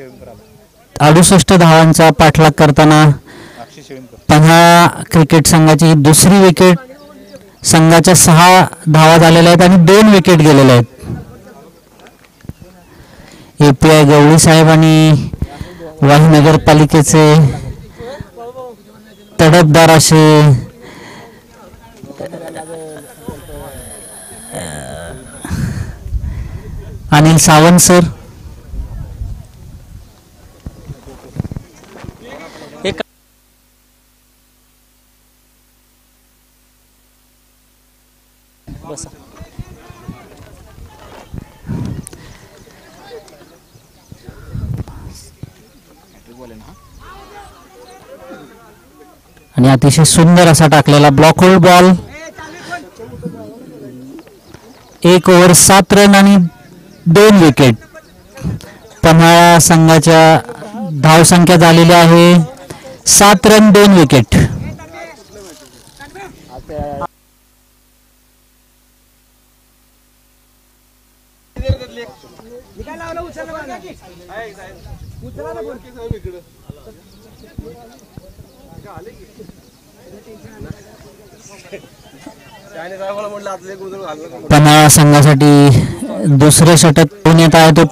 68 धावांचा पाठलाग करताना पन्हाळा क्रिकेट संघाची दुसरी विकेट. संघाच्या 6 धावा झालेल्या आहेत आणि 2 विकेट गेलेल्या आहेत. API गवळी साहेब आणि वाही नगरपालिकेचे तडफदार असे अनिल सावंत सर. आणि अतिशय सुंदर असा टाकलेला block hold ball. 1 over 7 run आणि 2 विकेट. पन्हाळा संघाच्या धावसंख्या झालेली आहे 7 रन 2 विकेट. पन्हाळा संघासाठी दुसरे षटक पुण्यात आहे तो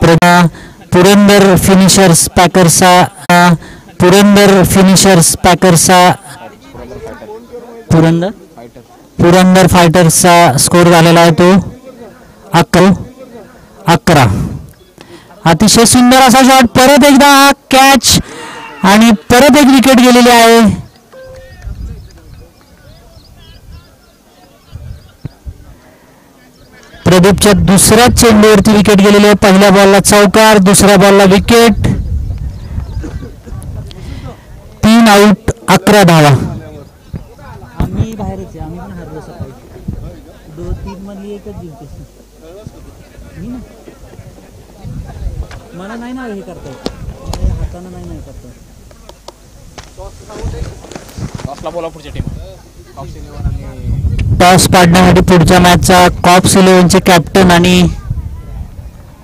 पुरंदर फिनिशर्स पॅकर्सचा पुरंदर फायटर्सचा स्कोर झालेला आहे तो 11. अतिशय सुंदर असा शॉट. परत एकदा कॅच आणि परत एक विकेट गेलेली आहे. प्रदीपच्या दुसऱ्या चेंडूवरती विकेट गेलेली आहे. पहिल्या बॉलला चौकार, दुसऱ्या बॉलला विकेट. 3 आउट 11 धावा. आम्ही बाहेरच आहे. आम्ही पण हरलो सकाळी 2-3 मधली एकच जिंकतेस मी ना. मला नाही ना हे करता येत. हाताने नाही करता येत. टॉस पाडण्यासाठी पुढच्या मॅचचा कॉप्स 11चे कॅप्टन आणि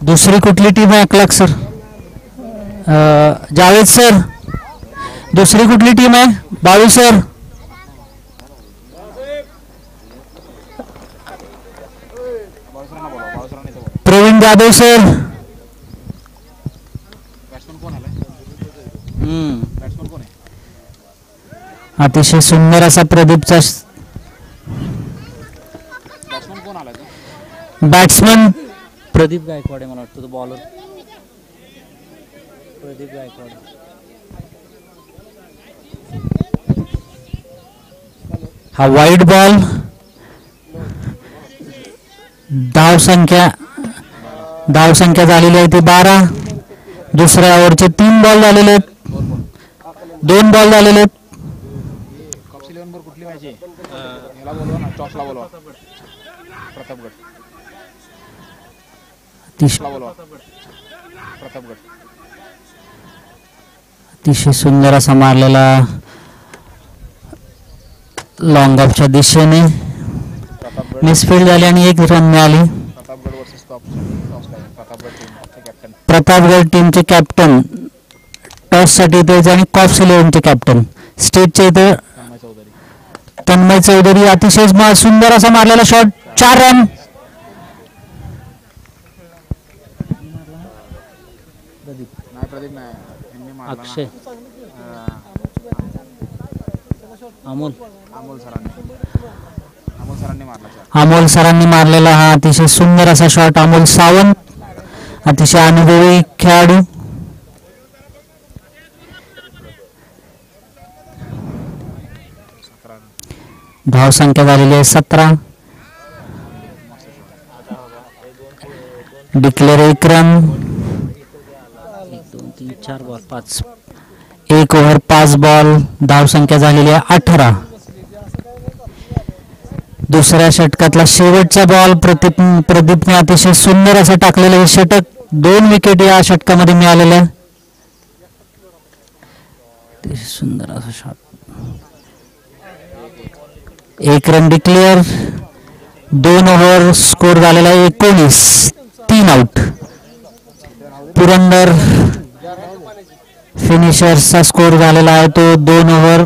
दुसरी कुठली टीम आहे अकलाक सर? जावेद सर. दुसरी कुठली टीम आहे? बाळू सर. प्रवीण जाधव सर. अतिशय सुंदर असा प्रदीपचा बॅट्समन प्रदीप गायकवाड मला वाटतं तो बॉलर. प्रदीप गायकवाड. हा वाईड बॉल. धावसंख्या झालेली आहे ती 12. दुसऱ्या ओव्हरचे 3 बॉल झालेले आहेत. 2 बॉल झालेले आहेत. कुठली पाहिजे याला बोलवा ना. टॉसला बोलवा. प्रतापगड. अतिशय सुंदर असा मारलेला लॉंग ऑफच्या दिशेने. प्रतापगड मिसफील्ड झाली आणि 1 रन मिळाली. प्रतापगड वर्सेस प्रतापगड टीमचे कॅप्टन प्रतापगड टीमचे कॅप्टन टॉससाठी इथे आणि कॉप्स 11चे कॅप्टन स्टेटचे इथे तन्मय चौधरी. तन्मय चौधरी. अतिशय सुंदर असा मारलेला शॉट, 4 रन. नाही प्रदीप नाही यांनी मारला ना. अक्षय अमोल अमोल सरांनी मारला shot. अमोल सरांनी मारलेला हा अतिशय सुंदर असा शॉट. अमोल सावंत अतिशय अनुभवी खेळाडू. धावसंख्या झालेली आहे 17. Declare 1 run. 1 2 3 4 ball 5. 1 over 5 ball. धावसंख्या झालेली आहे 18. दुसऱ्या षटकातला शेवटचा बॉल प्रदीपने अतिशय सुंदर असं टाकलेलं हे षटक. 2 विकेट या षटकामध्ये मिळालेल्या. अतिशय सुंदर असा shot. 1 run declare. 2 over score झालेला आहे 19. 3 आउट. पुरंदर फिनिशर्सचा स्कोर झालेला आहे तो 2 ओव्हर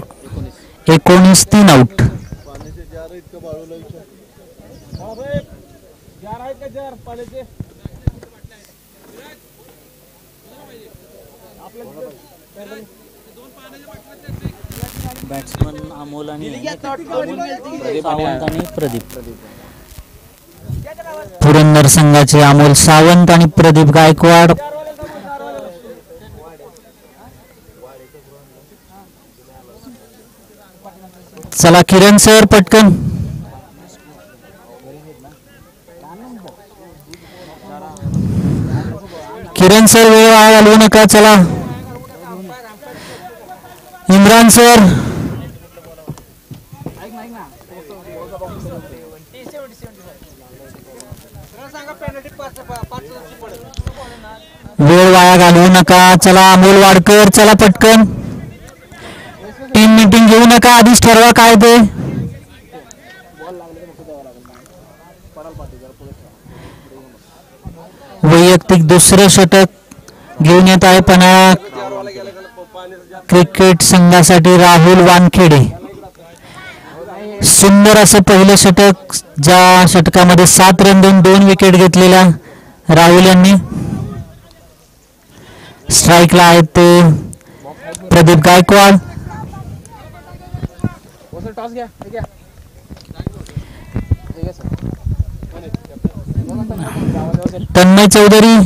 19. 3 आउट. बॅट्समन अमोल आणि प्रदीप सावंत आणि प्रदीप. पुरंदर संघाचे अमोल सावंत आणि प्रदीप गायकवाड. चला किरण सर पटकन. किरण सर वेळ वाया घालवू नका. चला इम्रान सर. वेळ वाया घालवू नका. चला अमोल वाडकर. चला पटकन. टीम मीटिंग घेऊ नका. आधीच ठरवा काय ते. वैयक्तिक दुसरं षटक घेऊन येत आहे पन्हाळा क्रिकेट संघासाठी राहुल वानखेडे. सुंदर असं पहिलं षटक, ज्या षटकामध्ये 7 रन देऊन 2 विकेट घेतलेल्या राहुल यांनी. स्ट्राईकला आहेत ते प्रदीप गायकवाड. टॉस घ्या. हे घ्या. हे घ्या सर. तन्मय चौधरी.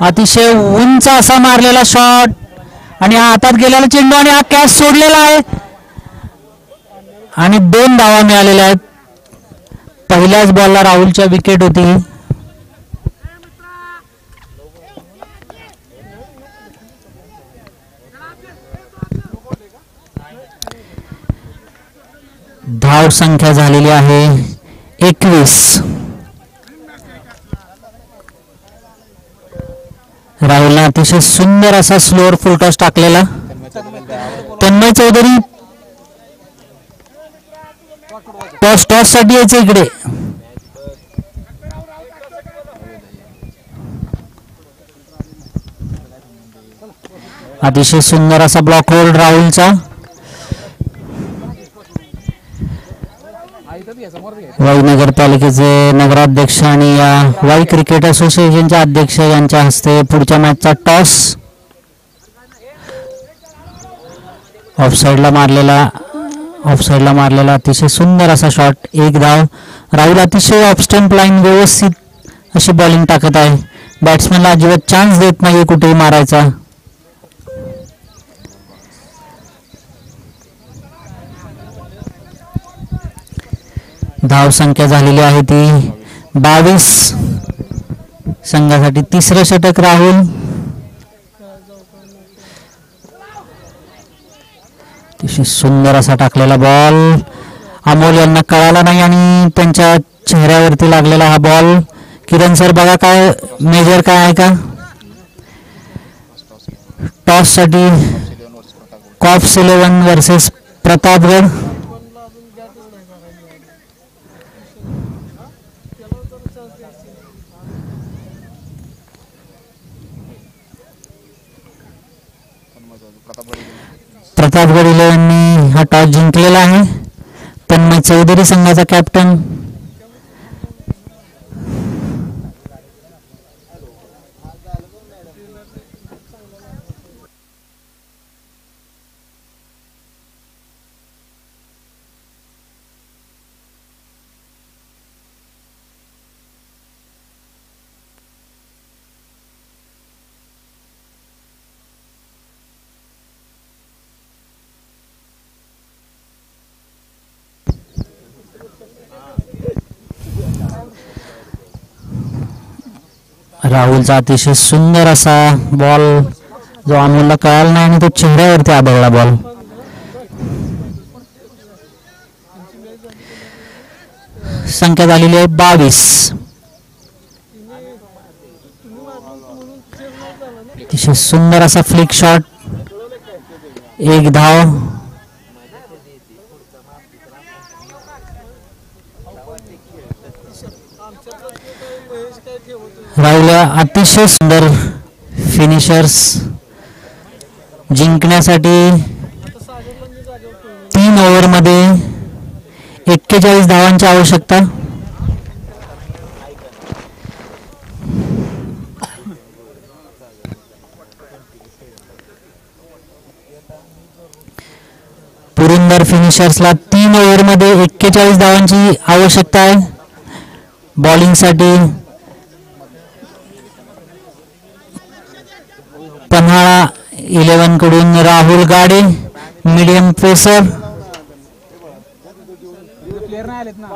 अतिशय उंच असा मारलेला शॉट आणि हा हातात गेलेला चेंडू आणि हा कॅच सोडलेला आहे आणि 2 धावा मिळालेल्या आहेत. पहिल्याच बॉलला राहुलच्या विकेट होती. धाव संख्या झालेली आहे 21. राहुलने अतिशय सुंदर असा स्लोअर फुल टॉस टाकलेला. तन्मय चौधरी टॉस साठी यायचं इकडे. अतिशय सुंदर असा ब्लॉक होल्ड राहुलचा. वाई नगरपालिकेचे नगराध्यक्ष आणि या वाई क्रिकेट असोसिएशनचे अध्यक्ष यांच्या हस्ते पुढच्या मॅचचा टॉस. ऑफसाईडला मारलेला अतिशय सुंदर असा शॉट. 1 धाव. राहुल अतिशय ऑफ स्टंप लाईन व्यवस्थित अशी बॉलिंग टाकत आहे. बॅट्समॅनला अजिबात चान्स देत नाही कुठेही मारायचा. धाव संख्या झालेली आहे ती 22. संघासाठी तिसरं षटक राहुल. अतिशय सुंदर असा टाकलेला बॉल. अमोल यांना कळाला नाही आणि त्यांच्या चेहऱ्यावरती लागलेला हा बॉल. किरण सर बघा काय मेजर काय आहे का. टॉस साठी कॉप्स 11 वर्सेस प्रतापगड. प्रतापगड 11 हा टॉस जिंकलेला आहे. तन्मय चौधरी संघाचा कॅप्टन. राहुलचा अतिशय सुंदर असा बॉल जो अमोलला कळाला नाही आणि तो चेहऱ्यावरती आदळला बॉल. संख्या झालेली आहे 22. अतिशय सुंदर असा फ्लिक शॉट. एक धाव. राहुल अतिशय सुंदर फिनिशर्स जिंकण्यासाठी 3 ओव्हरमध्ये 41 धावांची आवश्यकता. पुरंदर फिनिशर्सला 3 ओव्हरमध्ये 41 धावांची आवश्यकता आहे. बॉलिंगसाठी पन्हाळा 11 कडून राहुल गाडे मीडियम पेसर. प्लेयर नाही आलेत ना.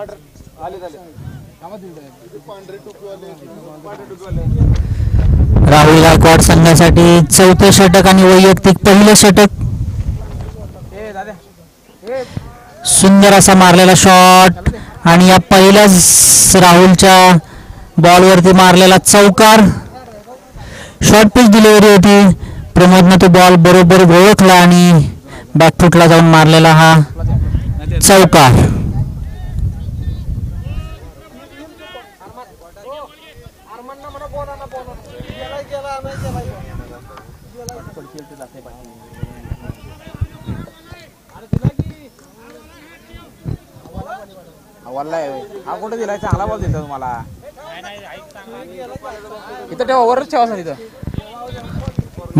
राहुल गायकवाड संघासाठी 4थं षटक आणि वैयक्तिक पहिलं षटक. सुंदर असा मारलेला शॉट आणि या पहिल्याच राहुलच्या बॉलवरती मारलेला चौकार. शॉर्ट पिच डिलिव्हरी होती. प्रमोदने तो बॉल बरोबर ओळखला आणि बॅकफुटला जाऊन मारलेला हा चौकार. हा कुठे दिलाय? चांगला बॉल दिला तुम्हाला. इथं ठेवा, वरच ठेवा सर. इथं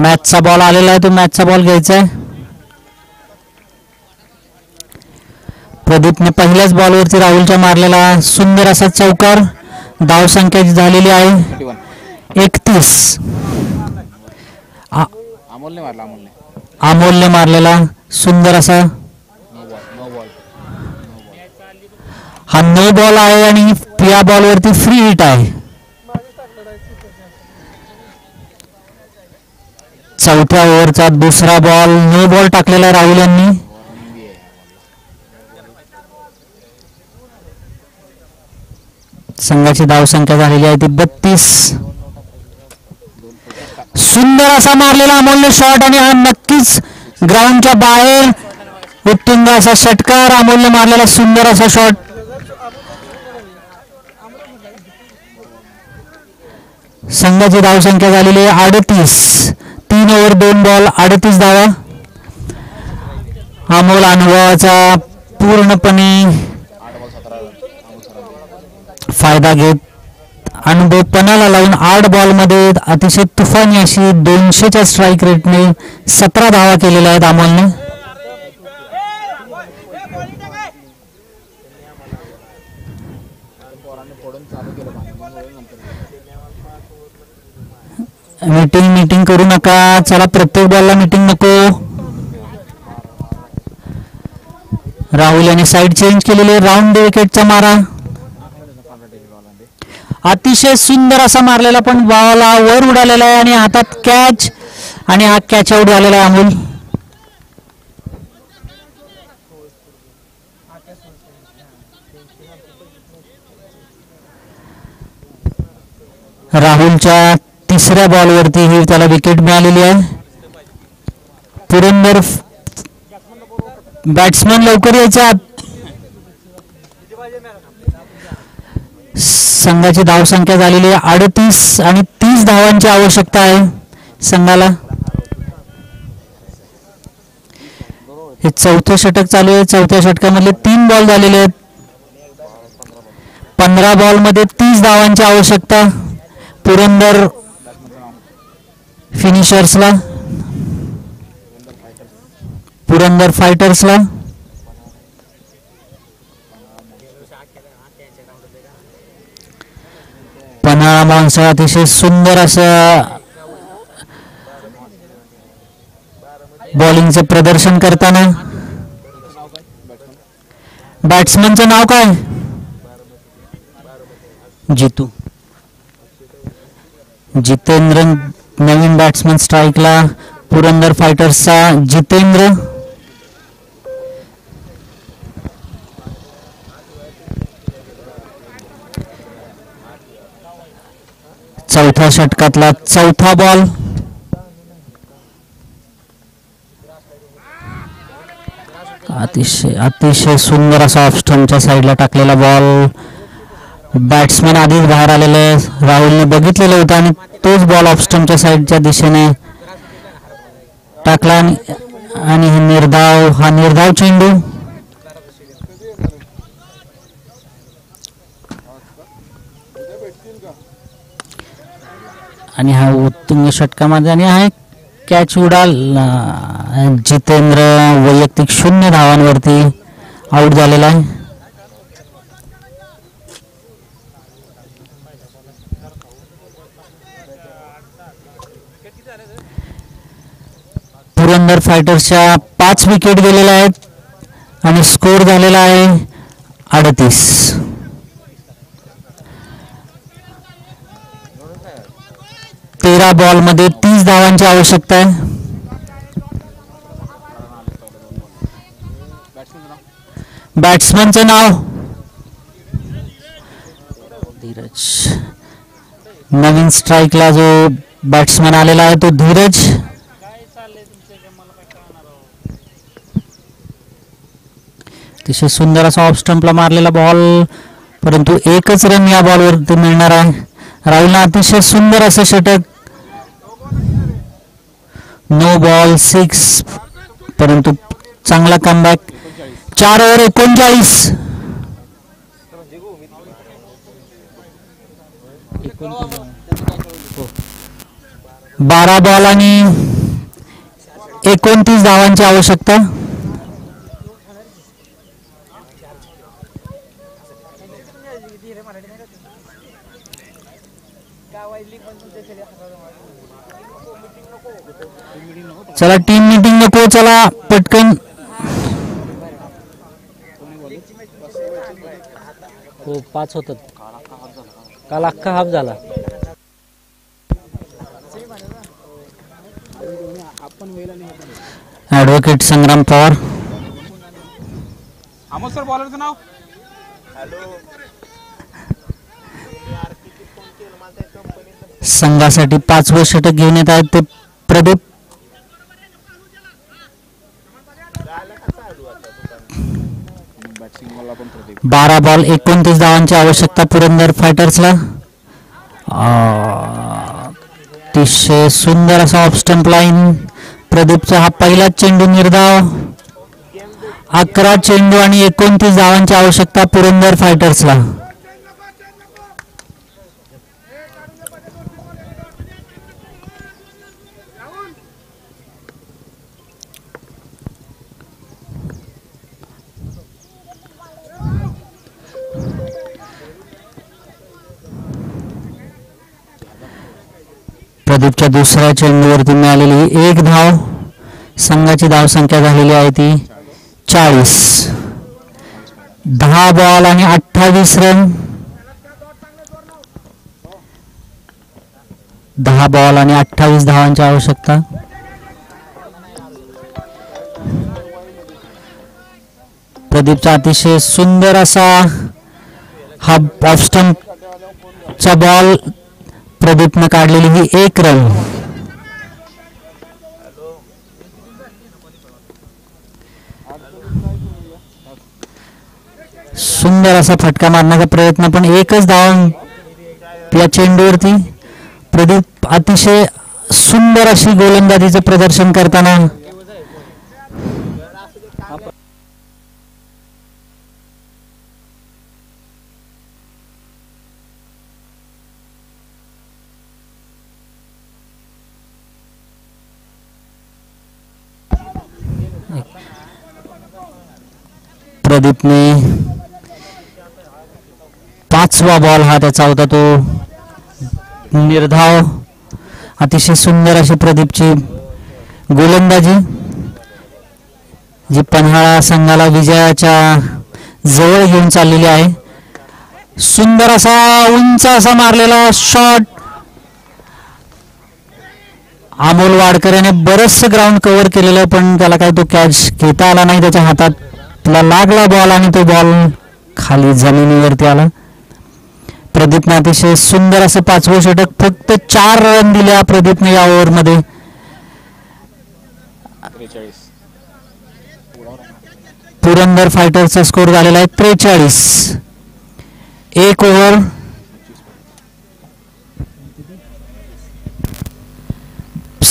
मॅचचा बॉल आलेला आहे. तो मॅचचा बॉल घ्यायचा आहे. प्रदीपने पहिल्याच बॉलवरती राहुलच्या मारलेला सुंदर असा चौकार. धाव संख्या झालेली आहे 31. अमोलने मारलेला सुंदर असा हा नो बॉल आहे आणि या बॉलवरती फ्री हिट आहे. चौथ्या ओव्हरचा दुसरा बॉल नो बॉल टाकलेला आहे राहुल यांनी. संघाची धाव संख्या झालेली आहे ती 32. सुंदर असा मारलेला अमोलने शॉट आणि हा नक्कीच ग्राउंडच्या बाहेर उत्तुंग असा षटकार. अमोलने मारलेला सुंदर असा शॉट. संघाची धाव संख्या झालेली आहे 38. 3 ओव्हर 2 बॉल 38 धावा. अमोल अनुभवाचा पूर्णपणे फायदा घेत अनुभव पणाला लावून 8 बॉलमध्ये अतिशय तुफानी अशी 200च्या स्ट्राईक रेटने 17 धावा केलेल्या आहेत अमोलने. मीटिंग करू नका. चला, प्रत्येक बॉलला मीटिंग नको. राहुल यांनी साईड चेंज केलेली. राऊंड विकेटचा मारा. अतिशय सुंदर असा मारलेला पण बॉल वर उडालेला आहे आणि हातात कॅच आणि हा कॅच आउट झालेला आहे अमोल. राहुलच्या तिसऱ्या बॉलवरती ही त्याला विकेट मिळालेली आहे. पुरंदर बॅट्समन लवकर यायचा. संघाची धाव संख्या झालेली आहे 38 आणि 30 धावांची आवश्यकता आहे संघाला. हे चौथं षटक चालू आहे. चौथ्या षटकामधले 3 बॉल झालेले आहेत. 15 बॉलमध्ये 30 धावांची आवश्यकता पुरंदर फिनिशर्सला, पुरंदर फायटर्सला. पन्हाळा माणसं अतिशय सुंदर असं बॉलिंगचं प्रदर्शन करताना. बॅट्समनचं नाव काय? जितू, जितेंद्र नवीन बॅट्समन स्ट्राईकला. पुरंदर फायटर्सचा जितेंद्र. चौथ्या षटकातला चौथा बॉल. अतिशय अतिशय सुंदर असा ऑफ स्टंपच्या साईडला टाकलेला बॉल. बॅट्समॅन आधीच बाहेर आलेले राहुलने बघितलेलं होतं आणि तोच बॉल ऑफ स्टंपच्या साईडच्या दिशेने टाकला आणि हा निर्धाव चेंडू. आणि हा उत्तुंग षटकामध्ये आणि हा कॅच उडाल. जितेंद्र वैयक्तिक 0 धावांवरती आउट झालेला आहे. पुरंदर फायटर्सच्या 5 विकेट गेलेल्या आहेत आणि स्कोर झालेला आहे 38. तेरा बॉल मध्ये 30 धावांची आवश्यकता आहे. बॅट्समनचं नाव धीरज. नवीन स्ट्राईकला जो बॅट्समन आलेला आहे तो धीरज. अतिशय सुंदर असा ऑफ स्टंपला मारलेला बॉल, परंतु 1च रन या बॉलवरती मिळणार आहे. राहुलला अतिशय सुंदर असं षटक. नो बॉल 6, परंतु चांगला कमबॅक. 4 ओव्हर 39. 12 बॉल आणि 29 धावांची आवश्यकता. चला टीम मीटिंग नको, चला पटकन. हो 5 होतात. काल अख्खा हाफ झाला. ऍडव्होकेट संग्राम पवार. अमोल सर बॉलरचं नाव. संघासाठी 5वं षटक घेऊन येत आहेत ते प्रदीप. प्रदीप 12 बॉल 29 धावांची आवश्यकता पुरंदर फायटर्सला. अतिशय सुंदर असा ऑफ स्टंप लाईन. प्रदीपचा हा पहिलाच चेंडू निर्धाव. 11 चेंडू आणि 29 धावांची आवश्यकता पुरंदर फायटर्सला. प्रदीपच्या दुसऱ्या चेंडूवरती मिळालेली 1 धाव. संघाची धावसंख्या झालेली आहे ती 40. 10 बॉल आणि 28 रन. 10 बॉल आणि 28 धावांची आवश्यकता. प्रदीपचा अतिशय सुंदर असा हा ऑफ स्टंपचा बॉल. प्रदीपनं काढलेली ही 1 रन. सुंदर असा फटका मारण्याचा प्रयत्न, पण 1च धाव या चेंडूवरती. प्रदीप अतिशय सुंदर अशी गोलंदाजीचं प्रदर्शन करताना प्रदीपने 5वा बॉल हा त्याचा होता, तो निर्धाव. अतिशय सुंदर अशी प्रदीपची गोलंदाजी, जी पन्हाळा संघाला विजयाच्या जवळ घेऊन चाललेली आहे. सुंदर असा उंच असा मारलेला शॉट. अमोल वाडकर याने बरंचसं ग्राउंड कव्हर केलेलं, पण त्याला काही तो कॅच घेता आला नाही. त्याच्या हातात लागला बॉल आणि तो बॉल खाली जमिनीवरती आला. प्रदीपने अतिशय सुंदर असं 5वं षटक. फक्त 4 रन दिल्या प्रदीपने या ओव्हरमध्ये. 43. पुरंदर फायटर्सचा स्कोर झालेला आहे 43. 1 ओव्हर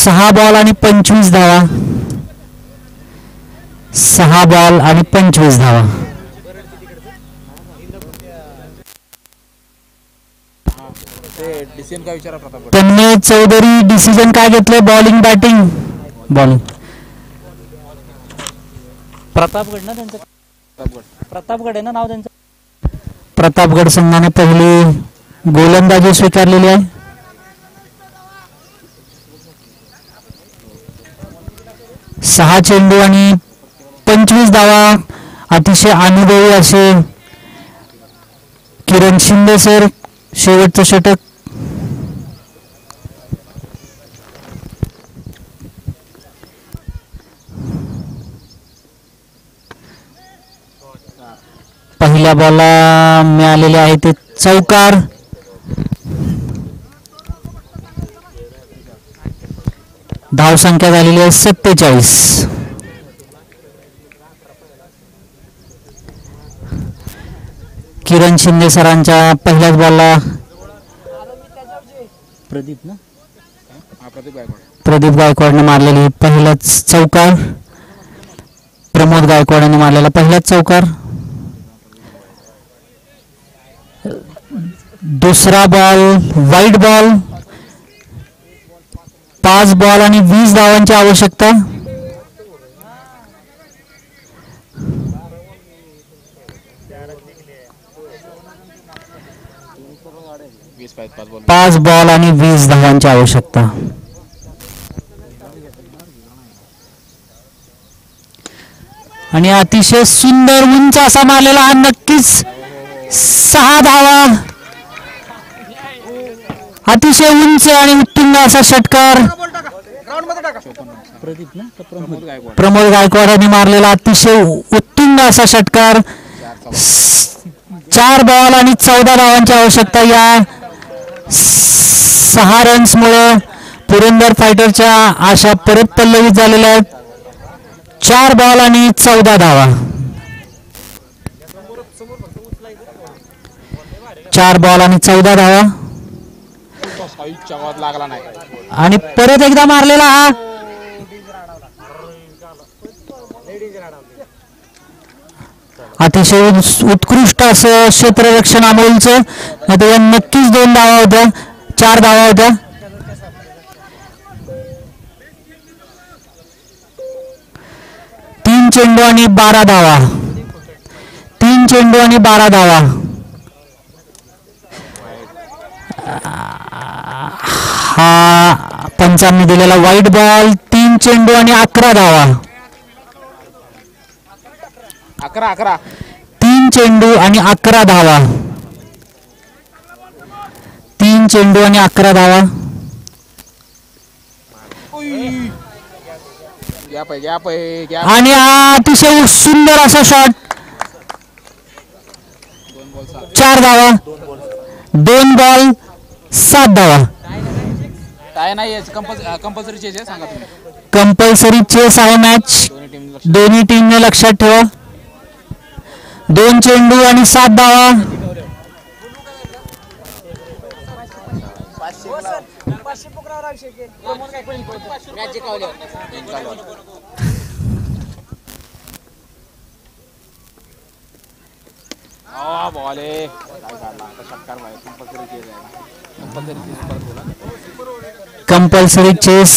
6 बॉल आणि 25 धावा. 6 बॉल आणि 25 धावा. ते डिसिजन काय विचारा प्रताप. तन्मय चौधरी डिसिजन काय घेतले? Bowling batting? बॉलिंग. प्रतापगड ना त्यांचं, प्रतापगड आहे ना नाव त्यांचं. प्रतापगड संघाने पहिली गोलंदाजी स्वीकारलेली आहे. 6 चेंडू आणि 25 धावा. अतिशय अनुभवी असे किरण शिंदे सर. शेवटचं षटक. पहिल्या बॉलला मिळालेले आहे ते चौकार. धावसंख्या झालेली आहे 47. किरण शिंदे सरांच्या पहिल्याच बॉलला प्रदीप ना, प्रदीप गायकवाड. प्रदीप गायकवाडने मारलेली पहिलाच चौकार. प्रमोद गायकवाडने मारलेला पहिलाच चौकार. दुसरा बॉल वाईट बॉल. 5 बॉल आणि 20 धावांची आवश्यकता. वीस 5 बॉल. 5 बॉल आणि 20 धावांची आवश्यकता. आणि अतिशय सुंदर उंच असा मारलेला हा नक्कीच 6 धावा. अतिशय उंच आणि उत्तुंग असा षटकार प्रदीप ना का प्रमोद? प्रमोद गायकवाड यांनी मारलेला अतिशय उत्तुंग असा षटकार. 4 बॉल आणि 14 धावांची आवश्यकता. या 6 रन्समुळे पुरंदर फायटरच्या आशा परत पल्लवित झालेल्या आहेत. 4 बॉल आणि 14 धावा. 4 बॉल आणि 14 धावा. लागला नाही. आणि परत एकदा मारलेला हा अतिशय उत्कृष्ट असं क्षेत्ररक्षण अमोलचं. नक्कीच 2 धावा होत्या, 4 धावा होत्या. तीन चेंडू आणि 12 धावा. 3 चेंडू आणि 12 धावा. हा पंचांनी दिलेला वाईट बॉल. 3 चेंडू आणि 11 धावा. 11. 3 चेंडू आणि 11 धावा. 3 चेंडू आणि 11 धावा. आणि हा अतिशय सुंदर असा शॉट. 4 धावा. 2 बॉल 7 धावा. काय नाही कंपल्सरी चेस आहे, सांगा तुम्ही. कंपल्सरी चेस आहे मॅच. दोन्ही टीमने लक्षात ठेवा. 2 चेंडू आणि 7 धावा. बॉल आहे षटकार. कंपल्सरी चेस आहे. Compulsory chess.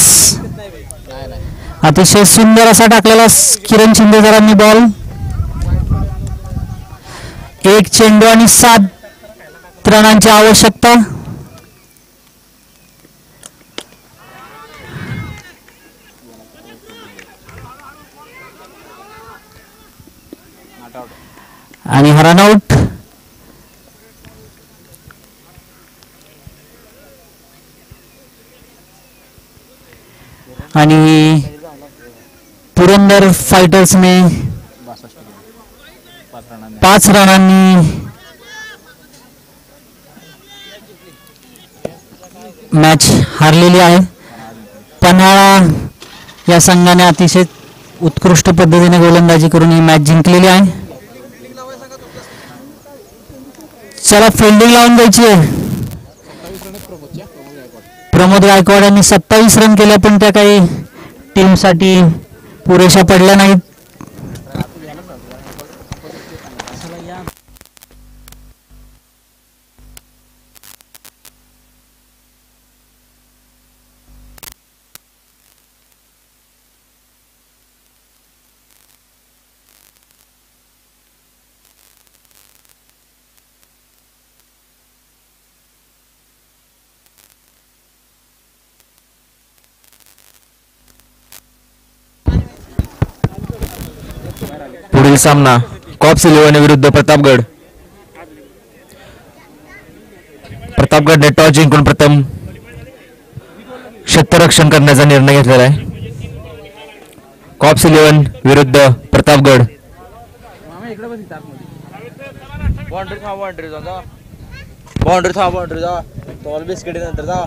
अतिशय सुंदर असा टाकलेला किरण शिंदे सरांनी बॉल. एक चेंडू आणि 7 रनांची आवश्यकता. आणि हा रनआउट. आणि पुरंदर फायटर्सने 5 रनांनी मॅच हारलेली आहे. पन्हाळा या संघाने अतिशय उत्कृष्ट पद्धतीने गोलंदाजी करून ही मॅच जिंकलेली आहे. चला फिल्डिंग लावून द्यायची आहे. प्रमोद गायकवाड यांनी 27 रन केल्या, पण त्या काही टीमसाठी पुरेशा पडल्या नाहीत. पुढील सामना कॉप्स 11 विरुद्ध प्रतापगड. प्रतापगडने टॉस जिंकून प्रथम क्षेत्ररक्षण करण्याचा निर्णय घेतलेला आहे. कॉप्स 11 विरुद्ध प्रतापगड. बाउंड्री था बाउंड्री जा बाउंड्री था बाउंड्री जा. तो बिस्किट नंतर जा.